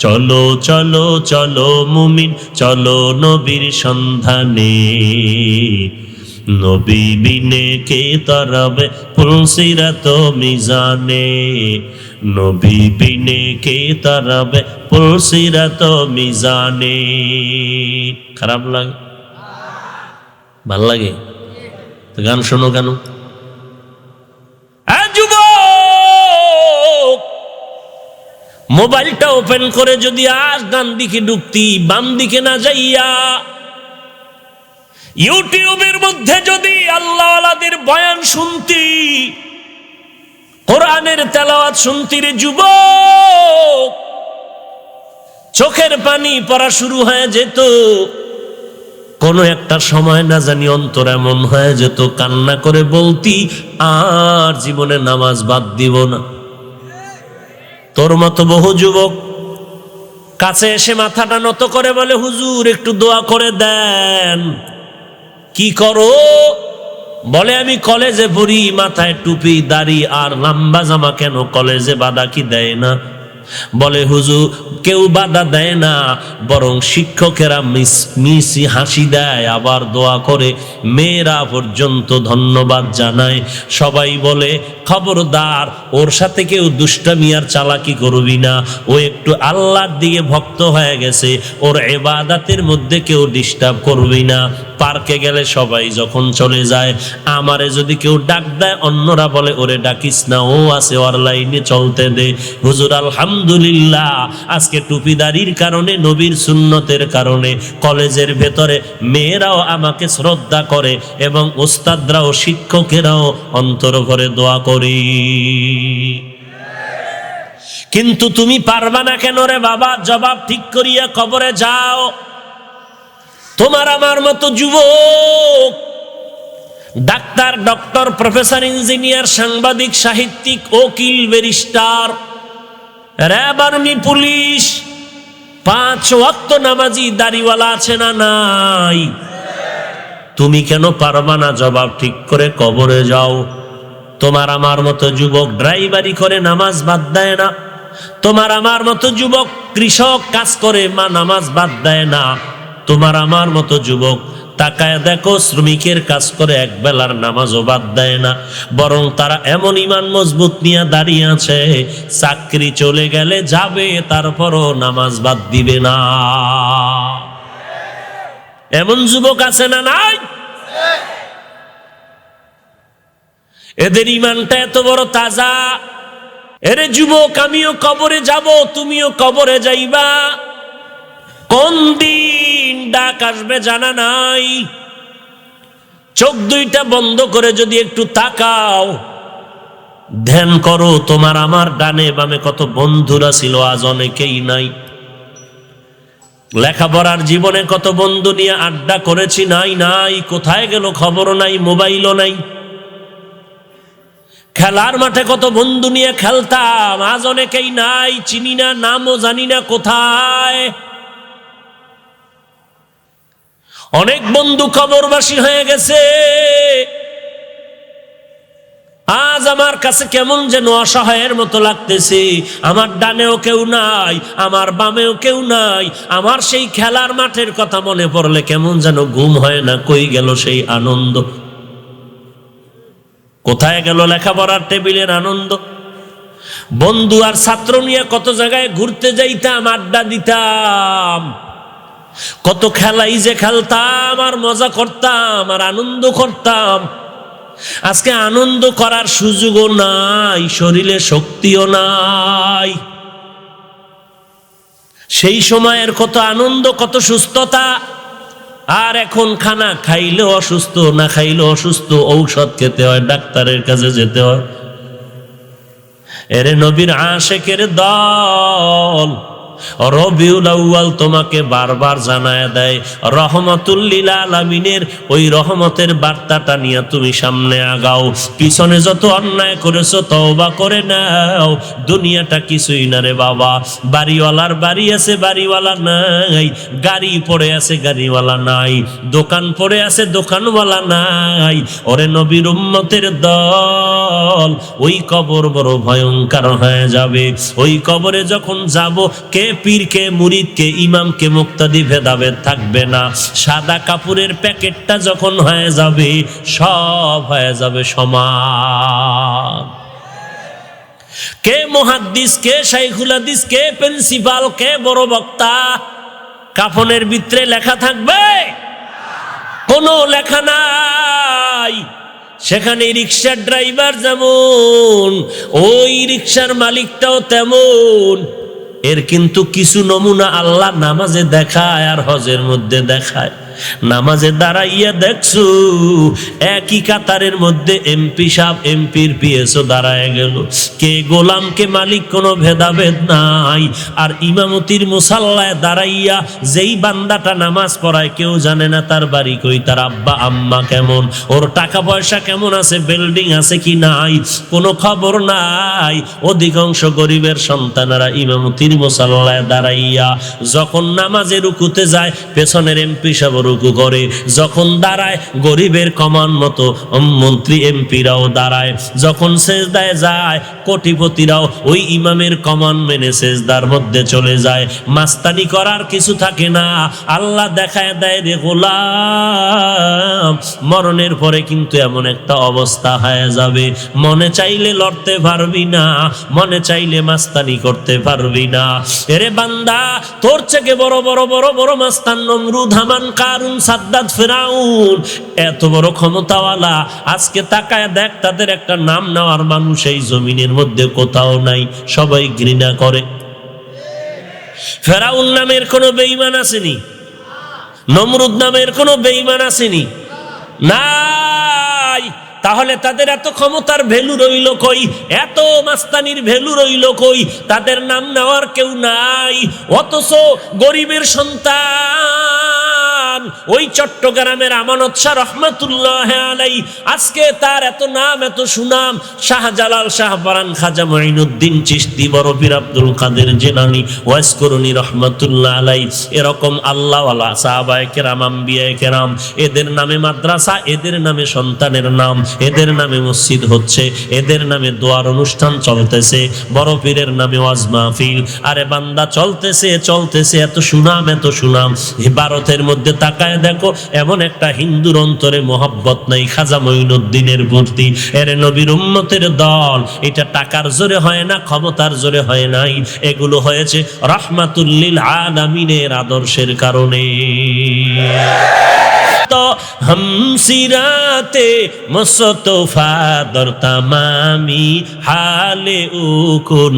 চলো চলো চলো মুমিন, চলো নবীর সন্ধানে, নবী বিনে কে তরবে পুলসিরাত মিজানে, নবী বিনে কে তরবে পুলসিরাত মিজানে। খারাপ লাগে? ভাল লাগে তো গান শোনো কেন? যুবক, মোবাইলটা ওপেন করে যদি আজ ডান দিকে ঢুকতি, বাম দিকে না যাইয়া ইউটিউবের মধ্যে যদি আল্লাহওয়ালাদের বয়ান শুনতি, কোরআনের তেলাওয়াত শুনতি রে যুবক, চোখের পানি পড়া শুরু হয়ে যেত। কোন একটা সময় না জানি অন্তর এমন হয়ে যেত, কান্না করে বলতি আর জীবনে নামাজ বাদ দিব না। তোর মতো বহু যুবক কাছে এসে মাথাটা নত করে বলে, হুজুর একটু দোয়া করে দেন। কি করো? বলে আমি কলেজে পড়ি, মাথায় টুপি দাড়ি আর লম্বা জামা, কেন কলেজে বাধা কি দেয় না? বলে হুজুর কেউ বাধা দেয় না, বরং শিক্ষকেরা মিছি হাসি দেয়, আবার দোয়া করে, মেয়েরা পর্যন্ত ধন্যবাদ জানায়। সবাই বলে খবরদার, ওর সাথে কেউ দুষ্টামি আর চালাকি করবি না, ও একটু আল্লাহর দিকে ভক্ত হয়ে গেছে, ওর ইবাদতের মধ্যে কেউ ডিস্টার্ব করবি না। পার্কে গেলে সবাই যখন চলে যায়, আমারে যদি কেউ ডাক দেয়, অন্যরা বলে ওরে ডাকিস না, ও আছে ওর লাইনে চলতে দে। হুজুর আলহামদুলিল্লাহ, আজকে টুপিদারির কারণে, নবীর সুন্নতের কারণে কলেজের ভেতরে মেয়েরাও আমাকে শ্রদ্ধা করে এবং ওস্তাদরাও, শিক্ষকেরাও অন্তর ভরে দোয়া করি। কিন্তু তুমি পারবা না কেন রে বাবা? জবাব ঠিক করিয়া কবরে যাও। তোমার আমার মতো যুবক, ডাক্তার, ডক্টর, প্রফেসর, ইঞ্জিনিয়ার, সাংবাদিক, সাহিত্যিক, উকিল, ব্যারিস্টার, র্যাব, আর্মি, পুলিশ, 5 ওয়াক্ত নামাজি দাড়িওয়ালা আছে না নাই? তুমি কেন পারবা না? জবাব ঠিক করে কবরে যাও। তোমার আমার মতো যুবক ড্রাইভারি করে, নামাজ বাদ দেয় না। তোমার আমার মতো যুবক কৃষক কাজ করে, মা নামাজ বাদ দেয় না। তোমার আমার মতো যুবক তাকায় দেখো, শ্রমিকের কাজ করে, এক বেলার নামাজও বাদ দেয় না, বরং তারা এমন ইমান মজবুত নিয়ে দাঁড়িয়ে আছে, চাকরি চলে গেলে যাবে, তারপরও নামাজ বাদ দিবে না। এমন যুবক আছে না নাই? এদের ইমানটা এত বড় তাজা। এরে যুবক, আমিও কবরে যাব, তুমিও কবরে যাইবা। কোন দিন ডাক আসবে জানা নাই। চোখ দুইটা বন্ধ করে যদি একটু তাকাও, ধ্যান করো, তোমার আমার ডানে বামে কত বন্ধুরা ছিল, আজ অনেকেই নাই। লেখাপড়ার জীবনে কত বন্ধু নিয়ে আড্ডা করেছি, নাই, কোথায় গেল খবর নাই, মোবাইলও নাই। খেলার মাঠে কত বন্ধু নিয়ে খেলতাম, আজ অনেকেই নাই, চিনি না, নামও জানি না কোথায়। অনেক বন্ধু কবরবাসী হয়ে গেছে। আজ আমার কাছে কেমন যেন অসহায়ের মতো লাগতেছে। আমার ডানেও কেউ নাই, আমার বামেও কেউ নাই। আমার সেই খেলার মাঠের কথা মনে পড়লে কেমন যেন ঘুম হয় না। কই গেল সেই আনন্দ? কোথায় গেল লেখাপড়ার টেবিলের আনন্দ? বন্ধু আর ছাত্র নিয়ে কত জায়গায় ঘুরতে যাইতাম, আড্ডা দিতাম, কত খেলাই যে খেলতাম আর মজা করতাম আর আনন্দ করতাম। আজকে আনন্দ করার সুযোগও নাই, শরীরে শক্তিও নাই। সেই সময়ের কত আনন্দ, কত সুস্থতা। আর এখন খানা খাইলেও অসুস্থ, না খাইলেও অসুস্থ, ঔষধ খেতে হয়, ডাক্তারের কাছে যেতে হয়। এরে নবীর আশেকের দল, রবিউল আউয়াল তোমাকে বারবার জানায় দেয় রহমাতুল লিল আলামিনের ওই রহমতের বার্তাটা নিয়ে তুমি সামনে আগাও। পিছনে যত অন্যায় করেছো তওবা করে নাও। দুনিয়াটা কিছুই না রে বাবা। বাড়িওয়ালার বাড়ি আছে, বাড়িওয়ালা নাই। গাড়ি পড়ে আছে, গাড়িওয়ালা নাই। দোকান পড়ে আছে, দোকানওয়ালা নাই। ওরে নবীর উম্মতের দল, ওই কবর বড় ভয়ঙ্কর হয়ে যাবে। ওই কবরে যখন যাব, কে পীর, কে মুরিদ, কে ইমাম, কে মুক্তাদি ভেদাভেদ থাকবে না। সাদা কাপড়ের প্যাকেটটা যখন হয়ে যাবে, সব হয়ে যাবে সমান। কে মুহাদ্দিস, কে শাইখুল হাদিস, কে প্রিন্সিপাল, কে বড় বক্তা, কাফনের ভিতরে লেখা থাকবে? কোনো লেখা নাই। সেখানে রিক্সার ড্রাইভার যেমন, ওই রিক্সার মালিকটাও তেমন। এর কিন্তু কিছু নমুনা আল্লাহ নামাজে দেখায় আর হজের মধ্যে দেখায়। নামাজে দাঁড়াইয়া দেখছো একই কাতারের মধ্যে এমপি সাহেব, এমপির পিএসও দাঁড়ায় গেল। কে গোলাম, কে মালিক, কোনো ভেদাভেদ নাই। আর ইমামতির মুসাল্লায় দাঁড়াইয়া যেই বান্দাটা নামাজ পড়ায়, কেউ জানে না তার বাড়ি কই, তার আব্বা আম্মা কেমন, ওর টাকা পয়সা কেমন আছে, বিল্ডিং আছে কি নাই, কোনো খবর নাই। অধিকাংশ গরিবের সন্তানেরা ইমামতির মুসাল্লায় দাঁড়াইয়া যখন নামাজে রুকুতে যায়, পেছনের এমপি সাহেব রুকু করে। যখন দাঁড়ায়, গরিবের কমান মতো মন্ত্রী এমপিরাও দাঁড়ায়। যখন সেজদায় যায়, কোটিপতিরাও ওই ইমামের কমান মেনে সেজদার মধ্যে চলে যায়। মাস্তানি করার কিছু থাকে না। আল্লাহ দেখায় দেয়, রে গোলাম, মরণের পরে কিন্তু এমন একটা অবস্থা হয়ে যাবে, মনে চাইলে লড়তে পারবি না, মনে চাইলে মাস্তানি করতে পারবি না। এরে বান্দা, তোর থেকে বড় বড় বড় বড় মাস্তান নমরুদ, হামান, কারুন, সাদ্দাত, ফিরাউন, এত বড় ক্ষমতাওয়ালা, আজকে তাকায় দেখ তাদের একটা নাম নেওয়ার মানুষ এই জমিনের মধ্যে কোথাও নাই। সবাই ঘৃণা করে। ফেরাউন নামের কোনো বেঈমান আসেনি? নমরুদ নামের কোনো বেঈমান আসেনি? নাই। তাহলে তাদের এত ক্ষমতার ভ্যালু রইল কই? এত মাস্তানির ভ্যালু রইল কই? তাদের নাম নেওয়ার কেউ নাই। অথচ গরিবের সন্তান ওই চট্টগ্রামের আমানত শাহ রহমাতুল্লাহ আলাইহি, আজকে তার এত নাম, এত সুনাম। শাহজালাল, শাহপরান, খাজা মঈনুদ্দিন চিশতি, বড় পীর আব্দুল কাদের জিলানী ওয়াইস করুনি রহমাতুল্লাহ আলাইহি, এরকম আল্লাহওয়ালা সাহাবায়ে কেরাম, আম্বিয়ায়ে কেরাম, এদের নামে মাদ্রাসা, এদের নামে সন্তানের নাম, এদের নামে মসজিদ হচ্ছে, এদের নামে দোয়ার অনুষ্ঠান চলতেছে, বড় পীরের নামে ওয়াজ মাহফিল। আরে বান্দা, চলতেছে চলতেছে, এত সুনাম, এত সুনাম। ভারতের মধ্যে তাকায় দেখো, এমন একটা হিন্দুর অন্তরে মোহাব্বত নাই খাজা মঈনুদ্দিনের প্রতি। এর নবীর উম্মতের দল, এটা টাকার জোরে হয় না, ক্ষমতার জোরে হয় নাই, এগুলো হয়েছে রাহমাতুল লিল আলামিনের আদর্শের কারণে। तो हम सिराते मुस्तफा दर तमामी हाले उकुन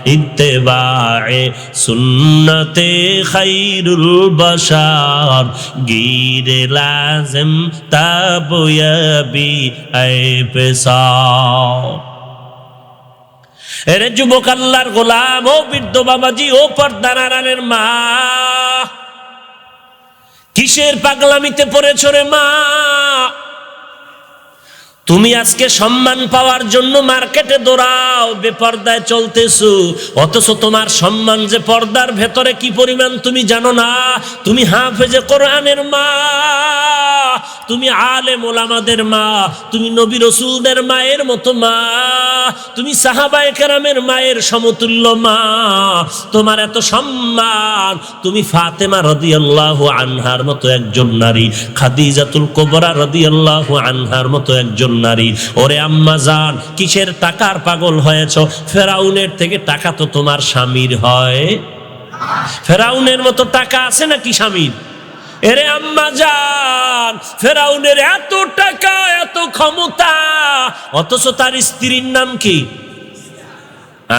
इत्तेबाए सुन्नते खैरुल बशार गिरे लाजिम ताबयबी ऐ पेशार। এরে যুবক আল্লাহর গোলাম, ও বৃদ্ধ বাবাজি, ও পর্দার আড়ালের মা, কিসের পাগলামিতে পড়েছ রে মা? তুমি আজকে সম্মান পাওয়ার জন্য মার্কেটে দৌড়াও, বেপর্দায় চলতেছো, অথচ তোমার সম্মান যে পর্দার ভেতরে কি পরিমাণ তুমি জানো না। তুমি হাফেজে কোরআনের মা, তুমি আলেম ওলামাদের মা, তুমি নবী রাসূলদের মায়ের মতো মা, তুমি সাহাবায়ে কেরামের মায়ের সমতুল্য মা। তোমার এত সম্মান, তুমি ফাতেমা রাদিয়াল্লাহু আনহার মতো একজন নারী, খাদিজাতুল কুবরা রাদিয়াল্লাহু আনহার মতো একজন নারী। ওরে আম্মা জান, কিসের টাকার পাগল হয়েছ? ফেরাউনের থেকে টাকা তো তোমার স্বামীর হয়। ফেরাউনের মতো টাকা আছে নাকি স্বামীর? এরে আম্মা জান, ফেরাউনের এত টাকা, এত ক্ষমতা, অথচ তার স্ত্রীর নাম কি?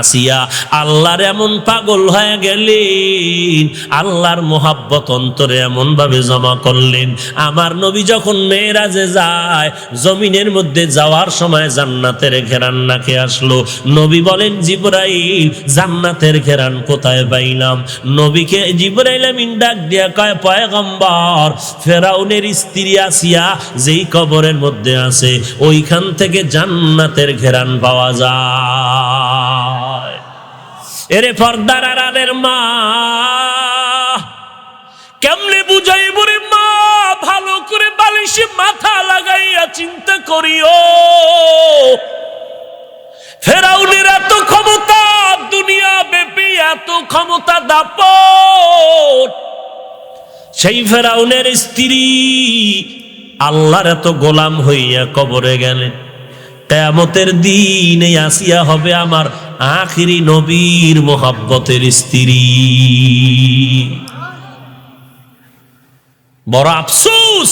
আসিয়া। আল্লাহর এমন পাগল হয়ে গেলেন, আল্লাহর মোহাব্বত অন্তরে এমন ভাবে জমা করলেন। আমার নবী যখন মেরাজে যায়, জমিনের মধ্যে যাওয়ার সময় জান্নাতের ঘেরান নাকে আসলো। নবী বলেন, জিবরাইল, জান্নাতের ঘেরান কোথায় পাইলাম? নবীকে জিবরাইল আমিন ডাক দিয়া কয়, পয়গম্বর, ফেরাউনের স্ত্রী আসিয়া যেই কবরের মধ্যে আছে, ওইখান থেকে জান্নাতের ঘেরান পাওয়া যায়। এরে পর্দার আড়ালের মা, কেমনে বুঝাইব রে মা? ভালো করে বালিশে মাথা লাগাইয়া চিন্তা করিও। ফেরাউনের এত ক্ষমতা, দুনিয়া ব্যাপী এত ক্ষমতা দাপট, সেই ফেরাউনের স্ত্রী আল্লাহর এত গোলাম হইয়া কবরে গেলেন। কিয়ামতের দিনে আসিয়া হবে আমার আখিরি নবীর মোহাব্বতের স্ত্রী। বড় আফসোস।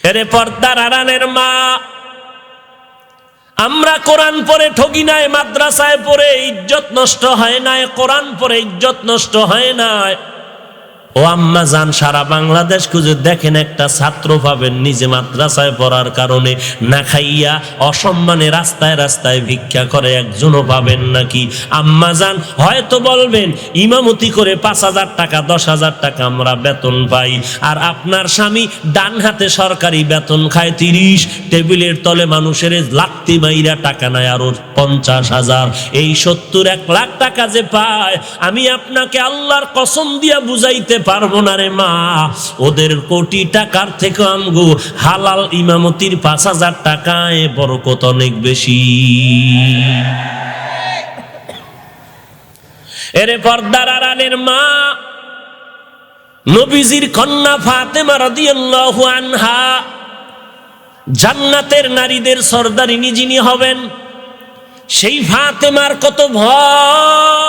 এরে পর্দার আড়ালের মা, আমরা কোরআন পড়ে ঠকি নাই, মাদ্রাসায় পড়ে ইজ্জত নষ্ট হয় নাই, কোরআন পড়ে ইজ্জত নষ্ট হয় নাই। ও আম্মা জান, সারা বাংলাদেশ খুঁজে দেখেন, একটা ছাত্র পাবেন নিজে মাদ্রাসায় পড়ার কারণে না খাইয়া অসম্মানে রাস্তায় রাস্তায় ভিক্ষা করে, একজনও পাবেন নাকি? আম্মা জান, হয়তো বলবেন ইমামতি করে 5,000 টাকা 10,000 টাকা আমরা বেতন পাই, আর আপনার স্বামী ডান হাতে সরকারি বেতন খায় 30, টেবিলের তলে মানুষের লাত্তি মাইরা টাকা নেয় আরো 50,000। এই 70-1 লাখ টাকা যে পায়, আমি আপনাকে আল্লাহর কসম দিয়া বুঝাইতে পারবো না রে মা। ওদের কোটি টাকার থেকে আমগো হালাল ইমামতির 5,000 টাকায় বরকত অনেক বেশি। এরে পর্দার আড়ালের মা, নবীজির কন্যা ফাতেমা রাদিয়াল্লাহু আনহা জান্নাতের নারীদের সরদারিনী যিনি হবেন, সেই ফাতেমার কত ভয়।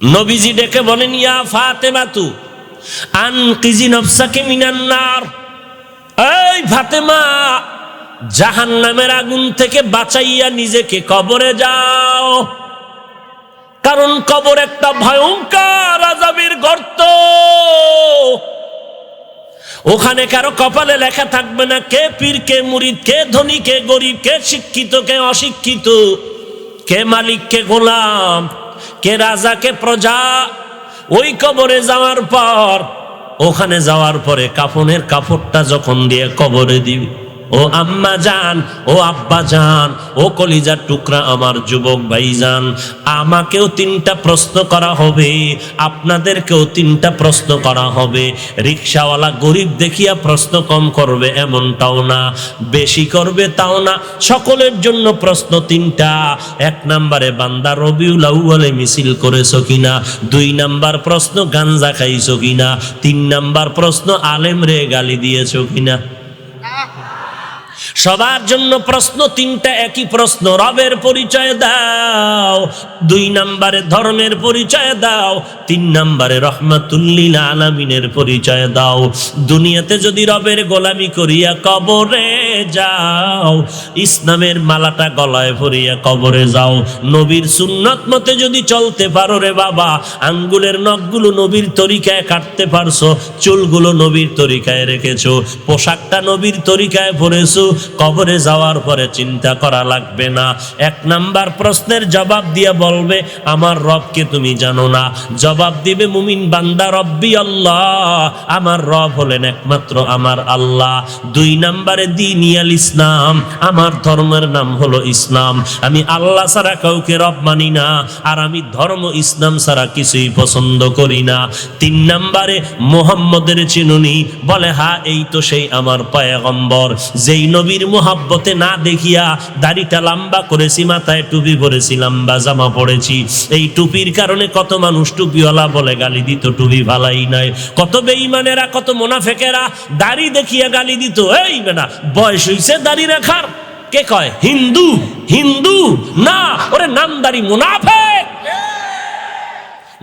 নবীজি ডেকে বলেন, ইয়া ফাতেমাতু আনকিজি নফসাকে মিনান নার। এই ফাতেমা, জাহান্নামের আগুন থেকে বাঁচাইয়া নিজেকে কবরে যাও, কারণ কবর একটা ভয়ঙ্কর আযাবের গর্ত। ওখানে কারো কপালে লেখা থাকবে না কে পীর, কে মুরিদ, কে ধনী, কে গরিব, কে শিক্ষিত, কে অশিক্ষিত, কে মালিক, কে গোলাম, কে রাজা, কে প্রজা। ওই কবরে যাওয়ার পর, ওখানে যাওয়ার পরে কাফনের কাপড়টা যখন দিয়ে কবরে দিবি, ও আম্মা জান, ও আব্বা জান, ও কলিজার টুকরা আমার যুবক ভাইজান, আমাকেও 3টা প্রশ্ন করা হবে, আপনাদেরকেও 3টা প্রশ্ন করা হবে। রিকশাওয়ালা গরিব দেখিয়া প্রশ্ন কম করবে এমনটাও না, বেশি করবে তাও না। সকলের জন্য প্রশ্ন 3টা। 1 নম্বরে, বান্দা রবিউল আউয়ালে মিছিল করেছো কিনা? 2 নম্বর প্রশ্ন, গাঞ্জা খাইছো কিনা? 3 নম্বর প্রশ্ন, আলেম রে গালি দিয়েছো কিনা? সবার জন্য প্রশ্ন তিনটা, একই প্রশ্ন, রবের পরিচয় দাও, 2 নম্বরে ধর্মের পরিচয় দাও, 3 নম্বরে রহমাতুল লিল আলামিনের পরিচয় দাও। দুনিয়াতে যদি রবের গোলামি করিয়া কবরে যাও, ইসলামের মালাটা গলায় পরিয়া কবরে যাও, নবীর সুন্নত মতে যদি চলতে পারো রে বাবা, আঙ্গুলের নখগুলো নবীর তরিকায় কাটতে পারছো, চুলগুলো নবীর তরিকায় রেখেছো, পোশাকটা নবীর তরিকায় পরেছো, কবরে যাওয়ার পরে চিন্তা করা লাগবে না। 1 নাম্বার প্রশ্নের জবাব দিয়া বলবে আমার রবকে তুমি জানো না, জবাব দিবে মুমিন বান্দা রব্বি আল্লাহ, আমার রব হলেন একমাত্র আমার আল্লাহ। 2 নাম্বারে দ্বীনিয়াল ইসলাম, আমার ধর্মের নাম হলো ইসলাম, আমি আল্লাহ ছাড়া কাউকে রব মানি না, আর আমি ধর্ম ইসলাম ছাড়া কিছুই পছন্দ করি না। 3 নাম্বারে মুহাম্মদের চিনুনি, বলে হ্যাঁ এই তো সেই আমার পয়গম্বর, যেই নবীর মুহাব্বতে না দেখিয়া দাড়িটা লম্বা করেছি, মাথায় টুপি পরেছি, লম্বা জামা পড়েছি, এই টুপির কারণে কত মানুষ টুপিওয়ালা বলে গালি দিত, টুপি ভালাই নাই। কত বেঈমানেরা, কত মুনাফিকেরা দাড়ি দেখিয়া গালি দিত, এই বেটা বয়স হইছে দাড়ি রাখার, কে কয় হিন্দু, হিন্দু না, ওরে নামদারি মুনাফিক,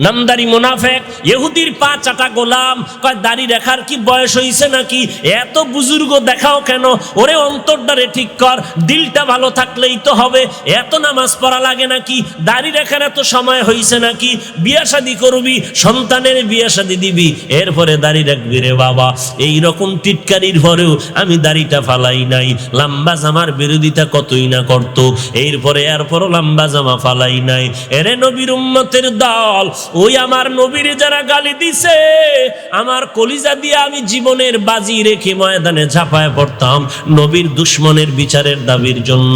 নামদারি মুনাফিক, ইহুদির পা চাটা গোলাম, কয় দাড়ি রাখার কি বয়স হইছে নাকি, এত বুজুর্গ দেখাও কেন, ওরে অন্তরটারে ঠিক কর, দিলটা ভালো থাকলেই তো হবে, এত নামাজ পড়া লাগে নাকি, দাড়ি রাখার এত সময় হইছে নাকি, বিয়া শাদী করবি, সন্তানের বিয়া শাদী দিবি, এরপরে দাড়ি রাখবি রে বাবা। এই রকম টিটকারির পরেও আমি দাড়িটা ফালাই নাই, লম্বা জামার বিরোধিতা কতই না করত, এরপরও লম্বা জামা ফালাই নাই। এরে নবীর উম্মতের দল, ওই আমার নবীর যারা গালি দিছে, আমার কলিজা দিয়ে আমি জীবনের বাজি রেখে ময়দানে ঝাঁপায় পড়তাম নবীর দুশ্মনের বিচারের দাবির জন্য।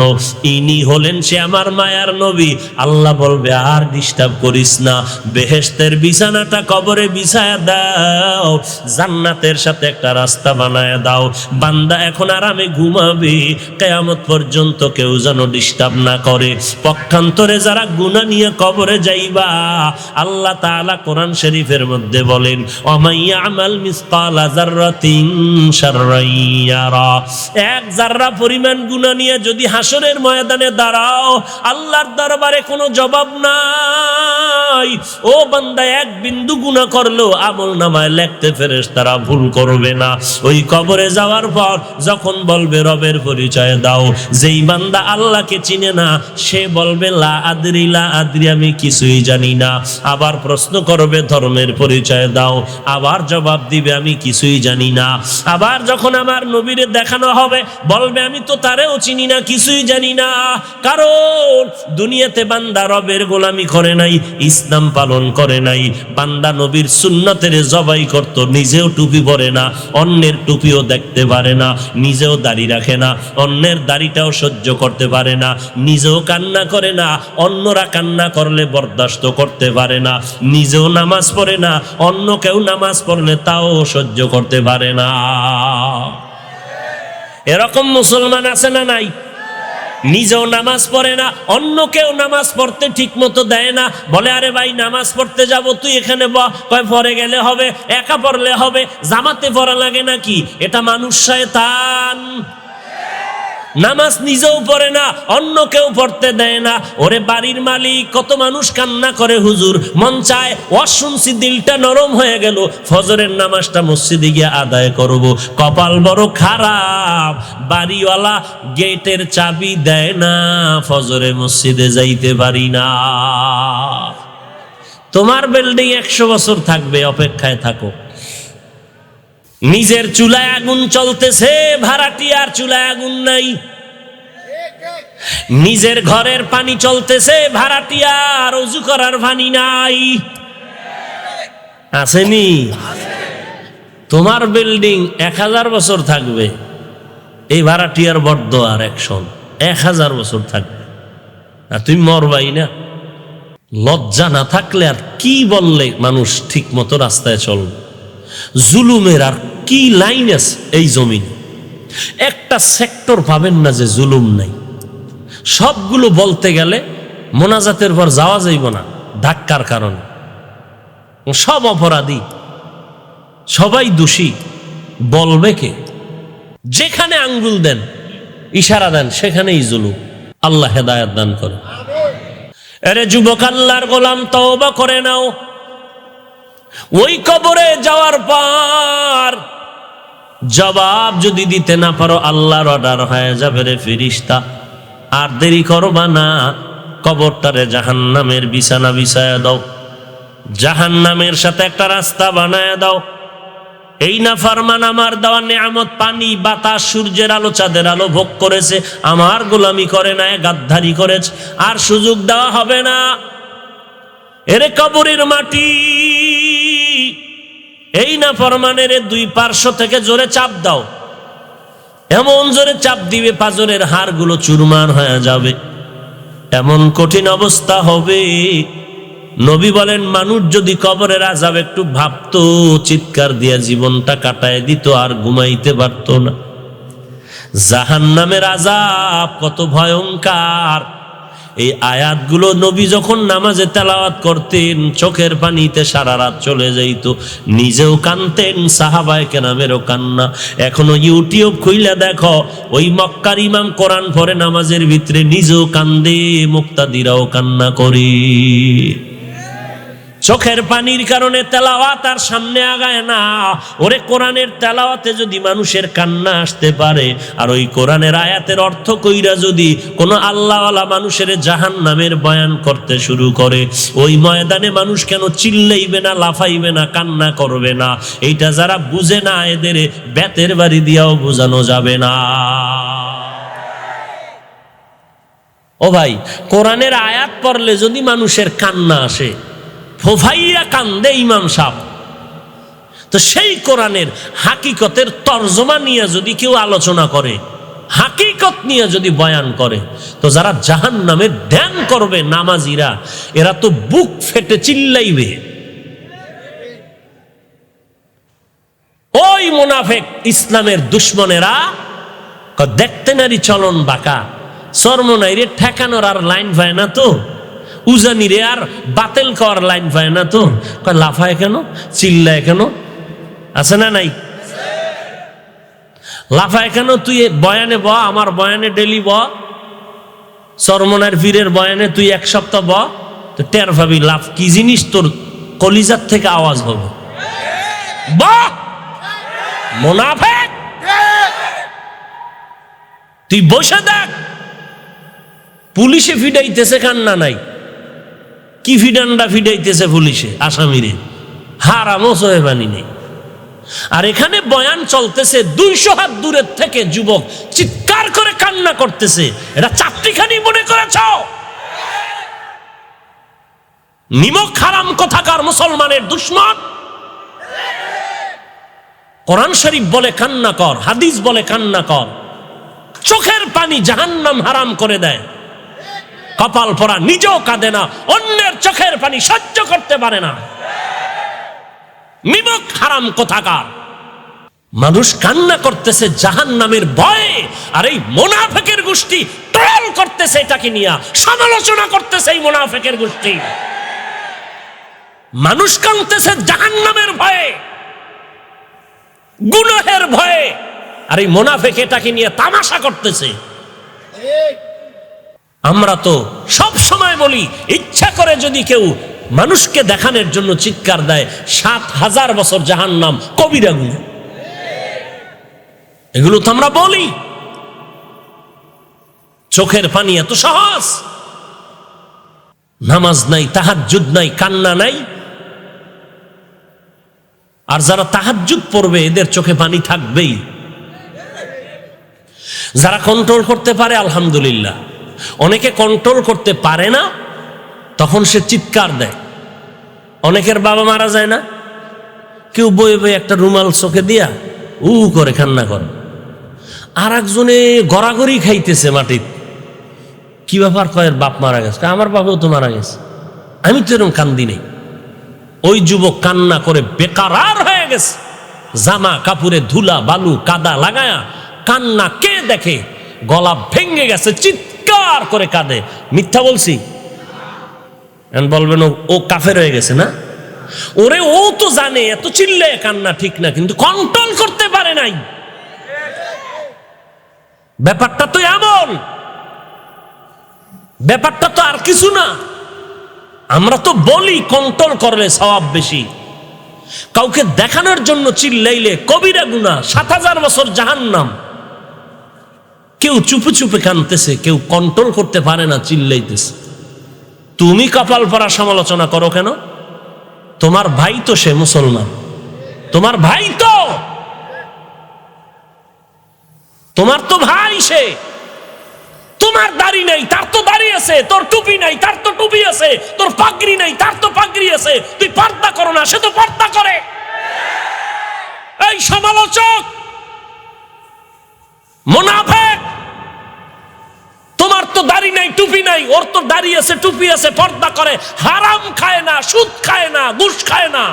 ইনি হলেন সে আমার মায়ার নবী। আল্লাহ বলবে আর ডিস্টার্ব করিস না, বেহেশতের বিছানাটা কবরে বিছায়া দাও, জান্নাতের সাথে একটা রাস্তা বানায় দাও, বান্দা এখন আরামে ঘুমাবে, কিয়ামত পর্যন্ত কেউ যেন ডিস্টার্ব না করে। পক্ষান্তরে যারা গুনাহ নিয়ে কবরে যাইবা, আল্লাহ তাআলা কোরআন শরীফের মধ্যে বলেন ওমাইয়া আমাল মিসকালা যাররাতিন শাররান ইয়ারা, 1 যাররা পরিমাণ গুনাহ নিয়ে যদি হাসরের ময়দানে দাঁড়াও, আল্লাহর দরবারে কোনো জবাব নাই। ও বান্দা 1 বিন্দু গুনাহ করলো আমলনামায় লিখতে ফেরেশতারা ভুল করবে না। ওই কবরে যাওয়ার পর যখন বলবে রবের পরিচয় দাও, যেই বান্দা আল্লাহকে চিনে না সে বলবে লা আদরি, লা আদরি, আমি কিছুই জানি না। আবার প্রশ্ন করবে ধর্মের পরিচয় দাও, আবার জবাব দিবে আমি কিছুই জানি না। আবার যখন আমার নবীরে দেখানো হবে বলবে আমি তো তারেও চিনি না, কিছুই জানি না। কারণ দুনিয়াতে বান্দা রবের গোলামি করে নাই, ইসলাম পালন করে নাই, বান্দা নবীর সুন্নতের জবাই করত, নিজেও টুপি পরে না, অন্যের টুপিও দেখতে পারে না, নিজেও দাড়ি রাখে না, অন্যের দাড়িটাও সহ্য করতে পারে না, নিজেও কান্না করে না, অন্যরা কান্না করলে বরদাস্ত করতে পারে না, নিজেও নামাজ পড়ে না, অন্য কেউ নামাজ পড়লে তাও সহ্য করতে পারে না। এরকম মুসলমান আছে না নাই? নিজেও নামাজ পড়ে না, অন্য কেউ নামাজ পড়তে ঠিক মতো দেয় না, বলে আরে ভাই নামাজ পড়তে যাব, তুই এখানে কয় পরে গেলে হবে, একা পড়লে হবে, জামাতে পড়া লাগে নাকি? এটা মানুষ শয়তান। নামাজ নিজেও পড়ে না, অন্য কেউ পড়তে দেয় না। ওরে বাড়ির মালিক, কত মানুষ কান্না করে হুজুর, মন চায় ওয়াজ শুনছি দিলটা নরম হয়ে গেল, ফজরের নামাজটা মসজিদে গিয়ে আদায় করব, কপাল বড় খারাপ, বাড়িওয়ালা গেটের চাবি দেয় না, ফজরে মসজিদে যাইতে পারি না। তোমার বিল্ডিং 100 বছর থাকবে, অপেক্ষায় থাকো। নিজের চুলায় আগুন চলতেছে, ভাড়াটিয়ার চুলায় আগুন নাই। নিজের ঘরের পানি চলতেছে, ভাড়াটিয়ার ওযু করার পানি নাই। আসেনি? তোমার বিল্ডিং 1000 বছর থাকবে, এই ভাড়াটিয়ার বড়দোয়ার 1000 বছর থাকবে, আর তুমি মরবাই না। লজ্জা না থাকলে আর কি বললে মানুষ ঠিক মতো রাস্তায় চলবে? জুলুমের আর কি লাইন আছে এই জমিনে? একটা সেক্টর পাবেন না যে জুলুম নাই। সবগুলো বলতে গেলে মোনাজাতের পর যাওয়া যাইব না, ধাক্কার কারণে। সব অপরাধী, সবাই দোষী, বলবে কে? যেখানে আঙ্গুল দেন ইশারা দেন, সেখানেই জুলুম। আল্লাহ হেদায়েত দান করে। আরে যুবক, আল্লাহর গোলাম, তওবা করে নাও। ওই কবরে যাওয়ার পর জবাব যদি দিতে না পারো, আল্লাহর অর্ডার হয়ে যাবে রে ফেরেশতা, আর দেরি করবা না, কবরটারে জাহান্নামের বিছানা বিছায়া দাও, জাহান্নামের সাথে একটা রাস্তা বানায়া দাও। এই না ফরমান আমার দেওয়া নেয়ামত, পানি, বাতাস, সূর্যের আলো, চাঁদের আলো ভোগ করেছে, আমার গোলামি করে না, গাদ্দারি করেছে, আর সুযোগ দেওয়া হবে না। এরে কবরের মাটি, এই না ফরমানের দুই পার্শ্ব থেকে জোরে চাপ দাও, এমন জোরে চাপ দিবে পাজরের হাড়গুলো চুরমার হয়ে যাবে, এমন কঠিন অবস্থা হবে। নবী বলেন, মানুষ যদি কবরের আযাব একটু ভাবতো, চিৎকার দিয়া জীবনটা কাটায় দিত, আর ঘুমাইতে পারত না। জাহান্নামের আযাব কত ভয়ঙ্কর, এই আয়াতগুলো নবী যখন নামাজে তেলাওয়াত করতেন, চোখের পানিতে সারা রাত চলে যাইত, নিজেও কানতেন, সাহাবায়ে কেরামেরও কান্না। এখনো ইউটিউব খুইলা দেখো, ওই মক্কার ইমাম কোরআন পড়ে নামাজের ভিতরে, নিজেও কান্দে, মুক্তাদিরাও কান্না করে। চোখের পানির কারণে তেলাওয়াত আর সামনে আগায় না। ওরে কোরআনের তেলাওয়াতে যদি মানুষের কান্না আসতে পারে, আর ওই কোরআনের আয়াতের অর্থ কইরা যদি কোনো আল্লাহওয়ালা মানুষের জাহান্নামের বয়ান করতে শুরু করে, ওই ময়দানে মানুষ কেন চিল্লাইবে না, লাফাইবে না, কান্না করবে না? এইটা যারা বুঝে না, এদের বেতের বাড়ি দিয়াও বোঝানো যাবে না। ও ভাই, কোরআনের আয়াত পড়লে যদি মানুষের কান্না আসে, ফোফাইয়া কান্দে ইমাম সাহেব, তো সেই কোরআনের হাকিকতের তরজমা নিয়ে যদি কেউ আলোচনা করে, হাকিকত নিয়ে যদি বয়ান করে, তো যারা জাহান্নামের ধ্যান করবে নামাজিরা, এরা তো বুক ফেটে চিল্লাইবে। ওই মুনাফিক ইসলামের দুশ্মনেরা দেখতে নারী চলন বাঁকা, চর্মনাইরে ঠেকানোর আর লাইন পায় না, তো উজানিরে আর বাতিল করার লাইন পায় না, তো লাফায় কেন, চিল্লায় কেন? আছে না নাই? লাফায় কেন? তুই বয়ানে ব, আমার বয়ানে ডেলি ব, চরমনার পীরের বয়ানে তুই এক সপ্তাহ ব, তো টের ভাবি লাফ কি জিনিস, তোর কলিজার থেকে আওয়াজ হবে। বাহ মুনাফিক, তুই বসে দেখ, পুলিশে ফিডাইতেছে, কান্না নাই। কি ফিডান্ডা ফিডাইতেছে পুলিশে আসামিরে, হারামও সহে বানি নেই। আর এখানে বয়ান চলতেছে, 200 হাত দূরের থেকে যুবক চিৎকার করে কান্না করতেছে। এটা চাকরিখানি মনে করেছ? নিমক হারাম কোথাকার মুসলমানের দুশ্মন। কোরআন শরীফ বলে কান্না কর, হাদিস বলে কান্না কর। চোখের পানি জাহান্নাম হারাম করে দেয়। কপাল পরা নিজেও কাঁদে না, অন্যের চোখের পানি সহ্য করতে পারে না। নিমক হারাম কোথাকার। মানুষ কান্না করতেছে জাহান্নামের ভয়ে, আর এই মুনাফিকের গোষ্ঠী ট্রল করতেছে এটাকে নিয়ে, সমালোচনা করতেছে এই মুনাফিকের গোষ্ঠী। মানুষ কাঁদতেছে জাহান্নামের ভয়ে, গুনাহের ভয়ে, আর এই মুনাফিক এটাকে নিয়ে তামাশা করতেছে। আমরা তো সব সময় বলি, ইচ্ছা করে যদি কেউ মানুষকে দেখানোর জন্য চিৎকার দেয়, 7000 বছর জাহান্নাম, কবিরা গুনাহ। এগুলো তো আমরা বলি। চোখের পানি এত সহজ? নামাজ নাই, তাহাজ্জুদ নাই, কান্না নাই। আর যারা তাহাজ্জুদ পড়বে, এদের চোখে পানি থাকবেই। যারা কন্ট্রোল করতে পারে আলহামদুলিল্লাহ, অনেকে কন্ট্রোল করতে পারে না, তখন সে চিৎকার দেয়। অনেকের বাবা মারা যায় না, কেউ বয়ে বয়ে একটা রুমাল চোখে দিয়া করে কান্না করে, আর একজনে গড়াগড়ি খাইতেছে মাটির। কি ব্যাপার? কয়ের বাপ মারা গেছে। আমার বাবাও তো মারা গেছে, আমি তো এরকম কান্দি নেই। ওই যুবক কান্না করে বেকারার হয়ে গেছে, জামা কাপড়ে ধুলা বালু কাদা লাগায়া কান্না কে দেখে, গলা ভেঙে গেছে, চিৎকার করে কাঁদে। মিথ্যা বলছি? বলবেন ও কাফের হয়ে গেছে না? ওরে ও তো জানে এত চিল্লায় কান্না ঠিক না, কিন্তু কন্ট্রোল করতে পারে নাই। ব্যাপারটা তো এমন, ব্যাপারটা তো আর কিছু না। আমরা তো বলি কন্ট্রোল করলে সওয়াব বেশি, কাউকে দেখানোর জন্য চিল্লাইলে কবিরা গুনাহ, 7000 বছর জাহান্নাম। কেউ চুপে চুপে কাঁদতেছে, কেউ কন্ট্রোল করতে পারে না, চিল্লাইতেছে। তুমি কপাল পরা সমালোচনা করো কেন? তোমার ভাই তো সে মুসলমান, তোমার ভাই তো, তোমার তো ভাই সে। তোমার দাড়ি নাই, তার তো দাড়ি আছে। তোর টুপি নাই, তার তো টুপি আছে। তোর পাগড়ি নাই, তার তো পাগড়ি আছে। তুই পর্দা করো না, সে তো পর্দা করে। এই সমালোচক, মুনাফিক, তোমার তো দাড়ি নাই, টুপি নাই, ওর তো দাড়ি আছে, টুপি আছে, পর্দা করে, হারাম খায় না, সুদ খায় না, ঘুষ খায় না,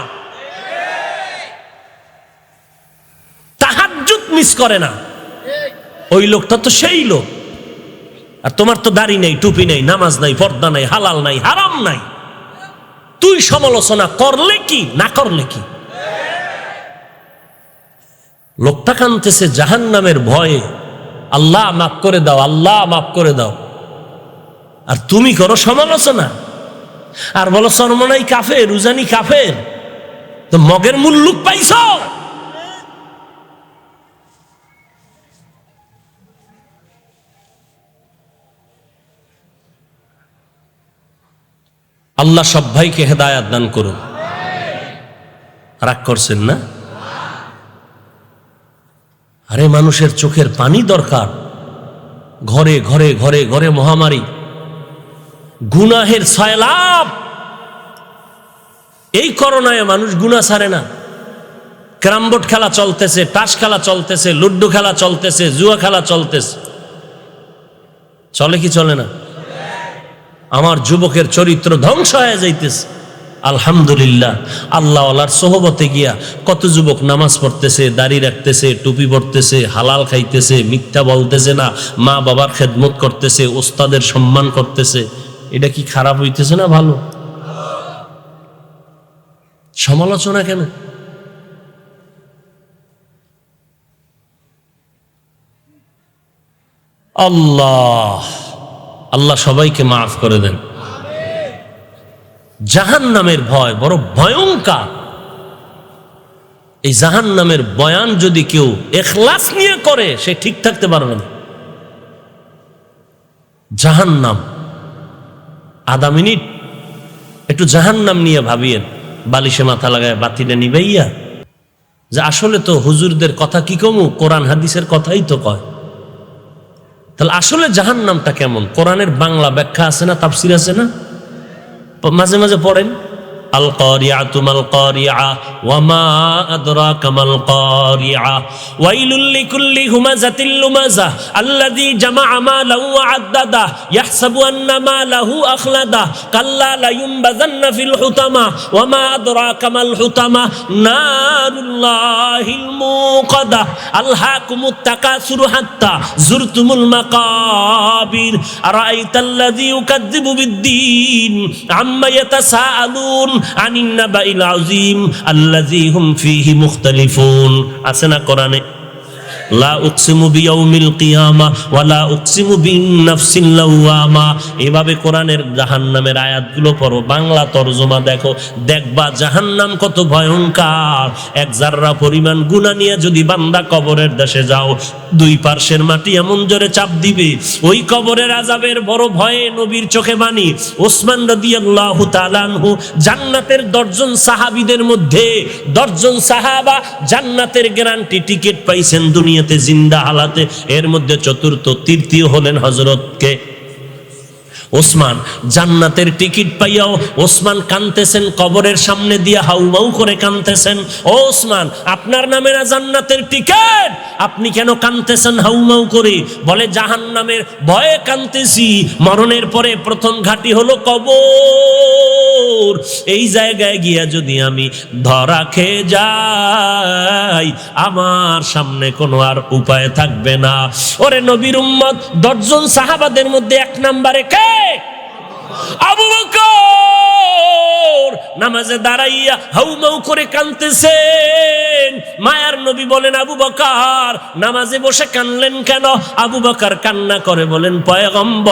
তাহাজ্জুদ মিস করে না। ওই লোকটা তো সেই লোক। আর তোমার তো দাড়ি নেই, টুপি নেই, নামাজ নাই, পর্দা নাই, হালাল নাই, হারাম নাই। তুই সমালোচনা করলে কি, না করলে কি? লোকটা কাঁদতেছে জাহান্নামের ভয়ে, আল্লাহ মাফ করে দাও, আল্লাহ মাফ করে দাও। আর তুমি করো সমালোচনা আর বলো সরমনাই কাফের, উজানি কাফের। তো মগের মুল্লুক পাইছ। আল্লাহ সব ভাইকে হেদায়াত দান করুন। রাগ করছেন না? আরে মানুষের চোখের পানি দরকার। ঘরে ঘরে ঘরে ঘরে মহামারী, গুনাহের সয়লাব। এই করোনায় মানুষ গুনাহ ছাড়ে না। ক্যারামবোর্ড খেলা চলতেছে, তাস খেলা চলতেছে, লুড্ডু খেলা চলতেছে, জুয়া খেলা চলতেছে। চলে কি চলে না? আমার যুবকের চরিত্র ধ্বংস হয়ে যাইতেছে। আলহামদুলিল্লাহ, আল্লাহ ওয়ালার সোহবতে গিয়া কত যুবক নামাজ পড়তেছে, দাড়ি রাখতেছে, টুপি পড়তেছে, হালাল খাইতেছে, মিথ্যা বলতেছে না, মা বাবার খেদমত করতেছে, ওস্তাদের সম্মান করতেছে। এটা কি খারাপ হইতেছে না ভালো? সমালোচনা কেন? আল্লাহ আল্লাহ সবাইকে মাফ করে দেন। জাহান্নামের ভয় বড় ভয়ঙ্কর। এই জাহান্নামের বয়ান যদি কেউ ইখলাস নিয়ে করে, সে ঠিক থাকতে পারবে না। জাহান্নাম, আধা মিনিট একটু জাহান্নাম নিয়ে ভাবিয়েন, বালিশে মাথা লাগায় বাতিটা নিবাইয়া, যে আসলে তো হুজুরদের কথা কি কমু, কোরআন হাদিসের কথাই তো কয়। তাহলে আসলে জাহান্নামটা কেমন? কোরআনের বাংলা ব্যাখ্যা আছে না, তাফসির আছে না, মাঝে মাঝে পড়েন। আল কারিআতু মাল কারিআ ওয়া মা আদরাকা মাল কারিআ ওয়াইলুল লিকুল্লি হুমাযাতিল লুমাযা আল্লাযী জামাআ মালাহু ওয়া আদ্দাদা ইয়াহসাবু আন্না মালাহু আখলাদা কাল্লা লা ইউনবাযান্না ফিল হুতামা ওয়া মা আদরাকা মাল হুতামা নারুল্লাহিল মুকাদা আলহাকুমুত তাকাসুরু হাত্তা যুরতুমুল মাকাবির আরাআইতাল্লাযী ইউকাযযিবু বিদ্দীন আম্মা ইয়াতাসাআলুন আনিন নাবাইল আযীম আল্লাযী হুম ফীহি মুখতালিফুন। আছে না কোরআনে? লা উকসিমু বিয়াউমিল কিয়ামা ওয়া লা উকসিমু বিন নাফসিল লাওয়ামা। এভাবে কোরআনের জাহান্নামের আয়াতগুলো পড়ো, বাংলা তরজমা দেখো, দেখবা জাহান্নাম কত ভয়ঙ্কর। এক জাররা পরিমাণ গুনাহ নিয়ে যদি বান্দা কবরের দেশে যাও, দুই পার্শ্বের মাটি এমন জোরে চাপ দিবে, ওই কবরের আযাবের বড় ভয়ে নবীর চোখে বাণী। ওসমান রাদিয়াল্লাহু তাআলা আনহু জান্নাতের 10 জন সাহাবীদের মধ্যে 10 জন সাহাবা জান্নাতের গ্যারান্টি টিকিট পাইছেন দুনিয়াতে জিন্দা হালাতে। এর মধ্যে চতুর্থ, তৃতীয় হলেন হযরত কে? ওসমান। জান্নাতের টিকিট পাইয়াও ওসমান কাঁদতেছেন, কবরের সামনে দিয়ে হাউমাউ করে কাঁদতেছেন। ও ওসমান, আপনার নামে না জান্নাতের টিকিট, আপনি কেন কাঁদতেছেন হাউমাউ করে? বলে জাহান্নামের ভয়ে কাঁদতেছি। মরণের পরে প্রথম ঘাঁটি হলো কবর। এই জায়গায় গিয়া যদি আমি ধরা খেয়ে যাই, আমার সামনে কোনো আর উপায় থাকবে না। ওরে নবীর উম্মত, 10 জন সাহাবাদের মধ্যে 1 নম্বরে কে? আবু বকর। নামাজে দাঁড়াইয়া হাউমাউ করে কাঁদতেছেন। মায়ার নবী বলেন, আবু বকর নামাজে বসে কাঁদলেন কেন? আবু বকর কান্না করে বলেন, পয়গম্বর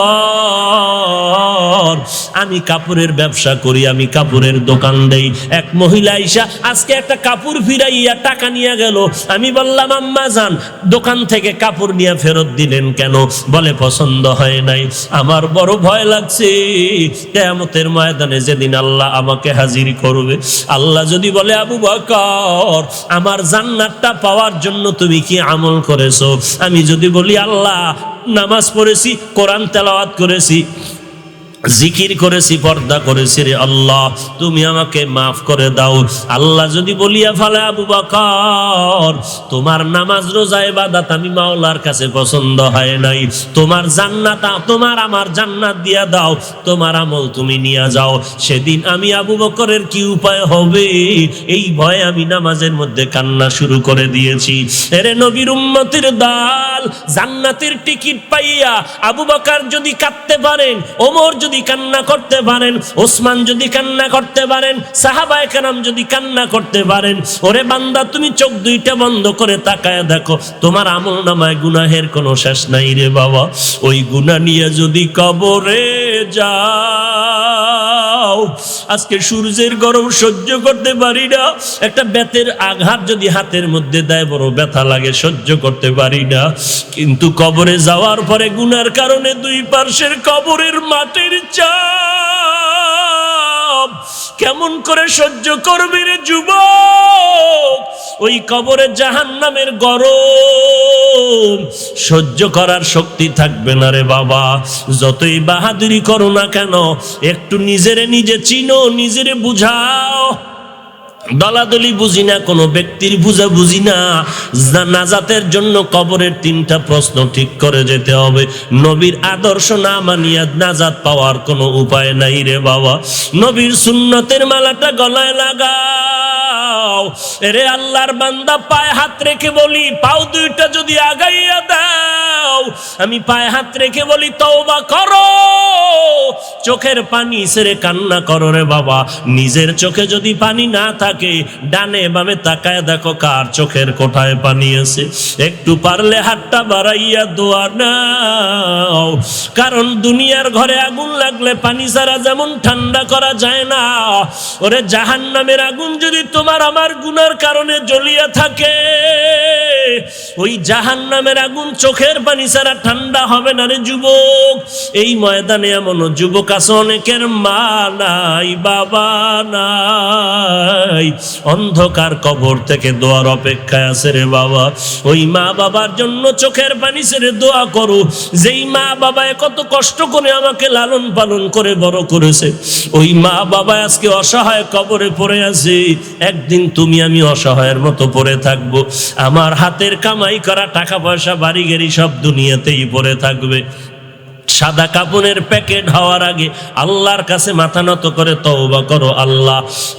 আমি কাপড়ের ব্যবসা করি, আমি কাপড়ের দোকান দেই। এক মহিলা আইসা আজকে একটা কাপড় ফিরাইয়া টাকা নিয়ে গেল। আমি বললাম, আম্মা জান দোকান থেকে কাপড় নিয়ে ফেরত দিলেন কেন? বলে পছন্দ হয় নাই। আমার বড় ভয় লাগছে কিয়ামতের ময়দানে যেদিন আল্লাহ আমাকে হাজির করবে, আল্লাহ যদি বলে, আবু বকর আমার জান্নাতটা পাওয়ার জন্য তুমি কি আমল করেছো? আমি যদি বলি, আল্লাহ নামাজ পড়েছি, কোরআন তেলাওয়াত করেছি, জিকির করেছি, পর্দা করেছি, রে আল্লাহ তুমি আমাকে মাফ করে দাও। আল্লাহ যদি বলিয়া ফেলে, আবু বকর তোমার নামাজ রোজা ইবাদত আমি মাওলার কাছে পছন্দ হয় নাই, তোমার জান্নাত তোমার আমার জান্নাত দিয়া দাও, তোমার আমল তুমি নিয়ে যাও। সেদিন আমি আবু বকরের কি উপায় হবে এই ভয়ে আমি নামাজের মধ্যে কান্না শুরু করে দিয়েছি। এরে নবীর উম্মতের দল, জান্নাতের টিকিট পাইয়া আবু বকর যদি কাঁদতে পারেন, ওমর যদি কান্না করতে পারেন, ওসমান যদি কান্না করতে পারেন, সাহাবায়ে কেরাম যদি কান্না করতে পারেন, ওরে বান্দা তুমি চোখ দুইটা বন্ধ করে তাকায় দেখো, তোমার আমলনামায় গুনাহের কোনো শেষ নাই রে বাবা। ওই গুনাহ নিয়ে যদি কবরে যাও, আজকে সূর্যের গরম সহ্য করতে পারি না, একটা বেতের আঘাত যদি হাতের মধ্যে দেয় বড় ব্যথা লাগে, সহ্য করতে পারি না। কিন্তু কবরে যাওয়ার পরে গুনার কারণে দুই পার্শ্বের কবরের মাটির চাপ কেমন করে সহ্য করবি রে যুবক? ওই কবরে জাহান্নামের গরম সহ্য করার শক্তি থাকবে না রে বাবা। যতই বাহাদুরি করো না কেন, একটু নিজেরে নিজে চিনো, নিজেরে বুঝাও। দলাদলি বুঝি না, কোনো ব্যক্তির বুঝা বুঝি না। নাজাতের জন্য কবরের তিনটা প্রশ্ন ঠিক করে যেতে হবে। নবীর আদর্শ না মানিয়া নাজাত পাওয়ার কোনো উপায় নাই রে বাবা। নবীর সুন্নতের মালাটা গলায় লাগাও। এরে আল্লাহর বান্দা, পায়ে হাত রেখে বলি, পাও দুইটা যদি আগাইয়া দাও, আমি পায়ে হাত রেখে বলি তওবা করো। চোখের পানি ছেড়ে কান্না করো রে বাবা। নিজের চোখে যদি পানি না থাকে, ডানে বামে তাকায় দেখো কার চোখের কোঠায় পানি আছে। একটু পারলে হাতটা বাড়াইয়া দোয়া নাও, কারণ দুনিয়ার ঘরে আগুন লাগলে পানি ছাড়া যেমন ঠান্ডা করা যায় না, ওরে জাহান্নামের আগুন যদি তোমার আমার গুনার কারণে জ্বলিয়া থাকে, ওই জাহান্নামের আগুন চোখের পানি ছাড়া ঠান্ডা হবে না রে যুবক। এই ময়দানে এমন যুবক আছে অনেকের মা নাই, বাবা নাই, অন্ধকার কবর থেকে দোয়ার অপেক্ষায় আছে রে বাবা। ওই মা বাবার জন্য চোখের পানি ছেড়ে দোয়া করো। যেই মা বাবা কত কষ্ট করে আমাকে লালন পালন করে বড় করেছে, ওই মা বাবা আজকে অসহায় কবরে পড়ে আছে। একদিন তুমি আমি অসহায়ের মতো পড়ে থাকবো। আমার হাতের কামাই করা টাকা পয়সা বাড়ি গাড়ি সব দুনিয়াতেই পড়ে থাকবে। সাদা কাপড়ের প্যাকেট হওয়ার আগে আল্লাহর কাছে মাথা নত করে তওবা করো। আল্লাহ,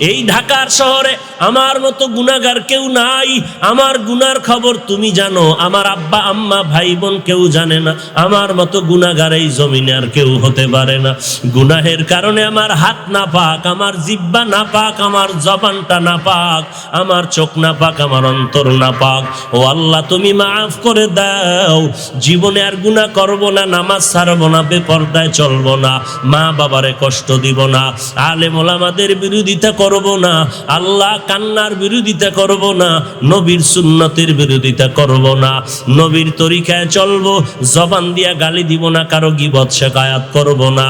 এই ঢাকার শহরে আমার মতো গুনাহগার কেউ নাই। আমার গুনার খবর তুমি জানো, আমার আব্বা আম্মা ভাই বোন কেউ জানে না। আমার মতো গুনাহগার এই জমিনে আর কেউ হতে পারে না। গুনাহের কারণে আমার হাত না পাক, আমার জিহ্বা না পাক, আমার জবানটা না পাক, আমার চোখ না পাক, আমার অন্তর না পাক। ও আল্লাহ, তুমি মাফ করে দাও। জীবনে আর গুনাহ করব না, নামাজ ছাড়ব না, বেপরদায় চলবো না, মা বাবারে কষ্ট দিব না, আলেম ওলামাদের বিরোধিতা করব না, আল্লাহ কান্নার বিরোধিতা করব না, নবীর সুন্নতের বিরোধিতা করব না, নবীর তরিকায় চলবো, জবান দিয়া গালি দিব না, কারো গীবত শিকায়াত করব না,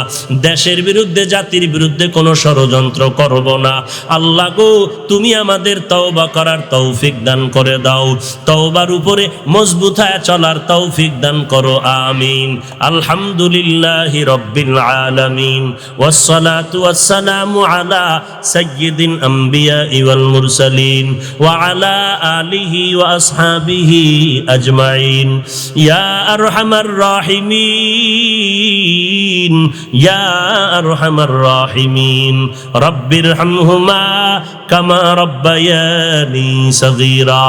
দেশের বিরুদ্ধে জাতির বিরুদ্ধে কোনো ষড়যন্ত্র করব না। আল্লাহ গো, তুমি আমাদের তওবা করার তৌফিক দান করে দাও, তওবার উপরে মজবুত হয়ে চলার তৌফিক দান করো, আমিন। আলহামদুলিল্লাহি রাব্বিল আলামিন, ওয়াসসালাতু ওয়াসসালামু আলা সাইয়্যিদিল আমবিয়া ওয়াল মুরসালিন ওয়া আলা আলিহি ওয়া আসহাবিহি আজমাইন। ইয়া আরহামার রাহিমিন, ইয়া আরহামার রাহিমিন, রব্বিরহামহুমা কামা রাব্বায়ানি সগীরা।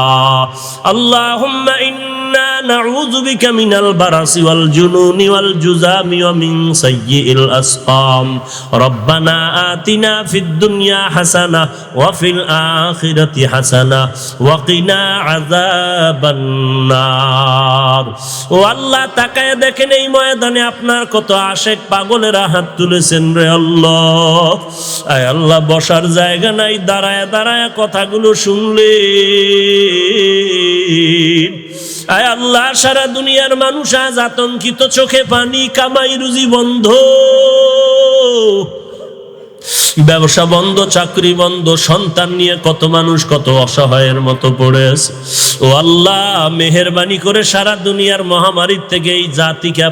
আল্লাহুম্মা ইন্না নাউযু বিকা মিনাল বারাসি ওয়াল জুনুনি ওয়াল জুযামি ওয়া মিন সাইয়্যিল আসকাম রব্বানা আতিনা ফিদ দুনিয়া হাসানাহ ওয়া ফিল আখিরাতি হাসানাহ ওয়া কিনা আযাবান নার। ও আল্লাহ, তাকায় দেখেন এই ময়দানে আপনার কত আশেক পাগলেরা হাত তুলেছেন রে আল্লাহ। আয় আল্লাহ, বসার জায়গা নাই, দাঁড়ায় দাঁড়ায় কথাগুলো শুনলে। আয় আল্লাহ, সারা দুনিয়ার মানুষ আজ আতঙ্কিত, চোখে পানি, কামাই রুজি বন্ধ, ব্যবসা বন্ধ, চাকরি বন্ধ, সন্তান নিয়ে কত মানুষ কত অসহায়ের মতো পড়ে আছে। ও আল্লাহ, মেহেরবানি করে সারা দুনিয়ার মহামারীর থেকে এই জাতিকে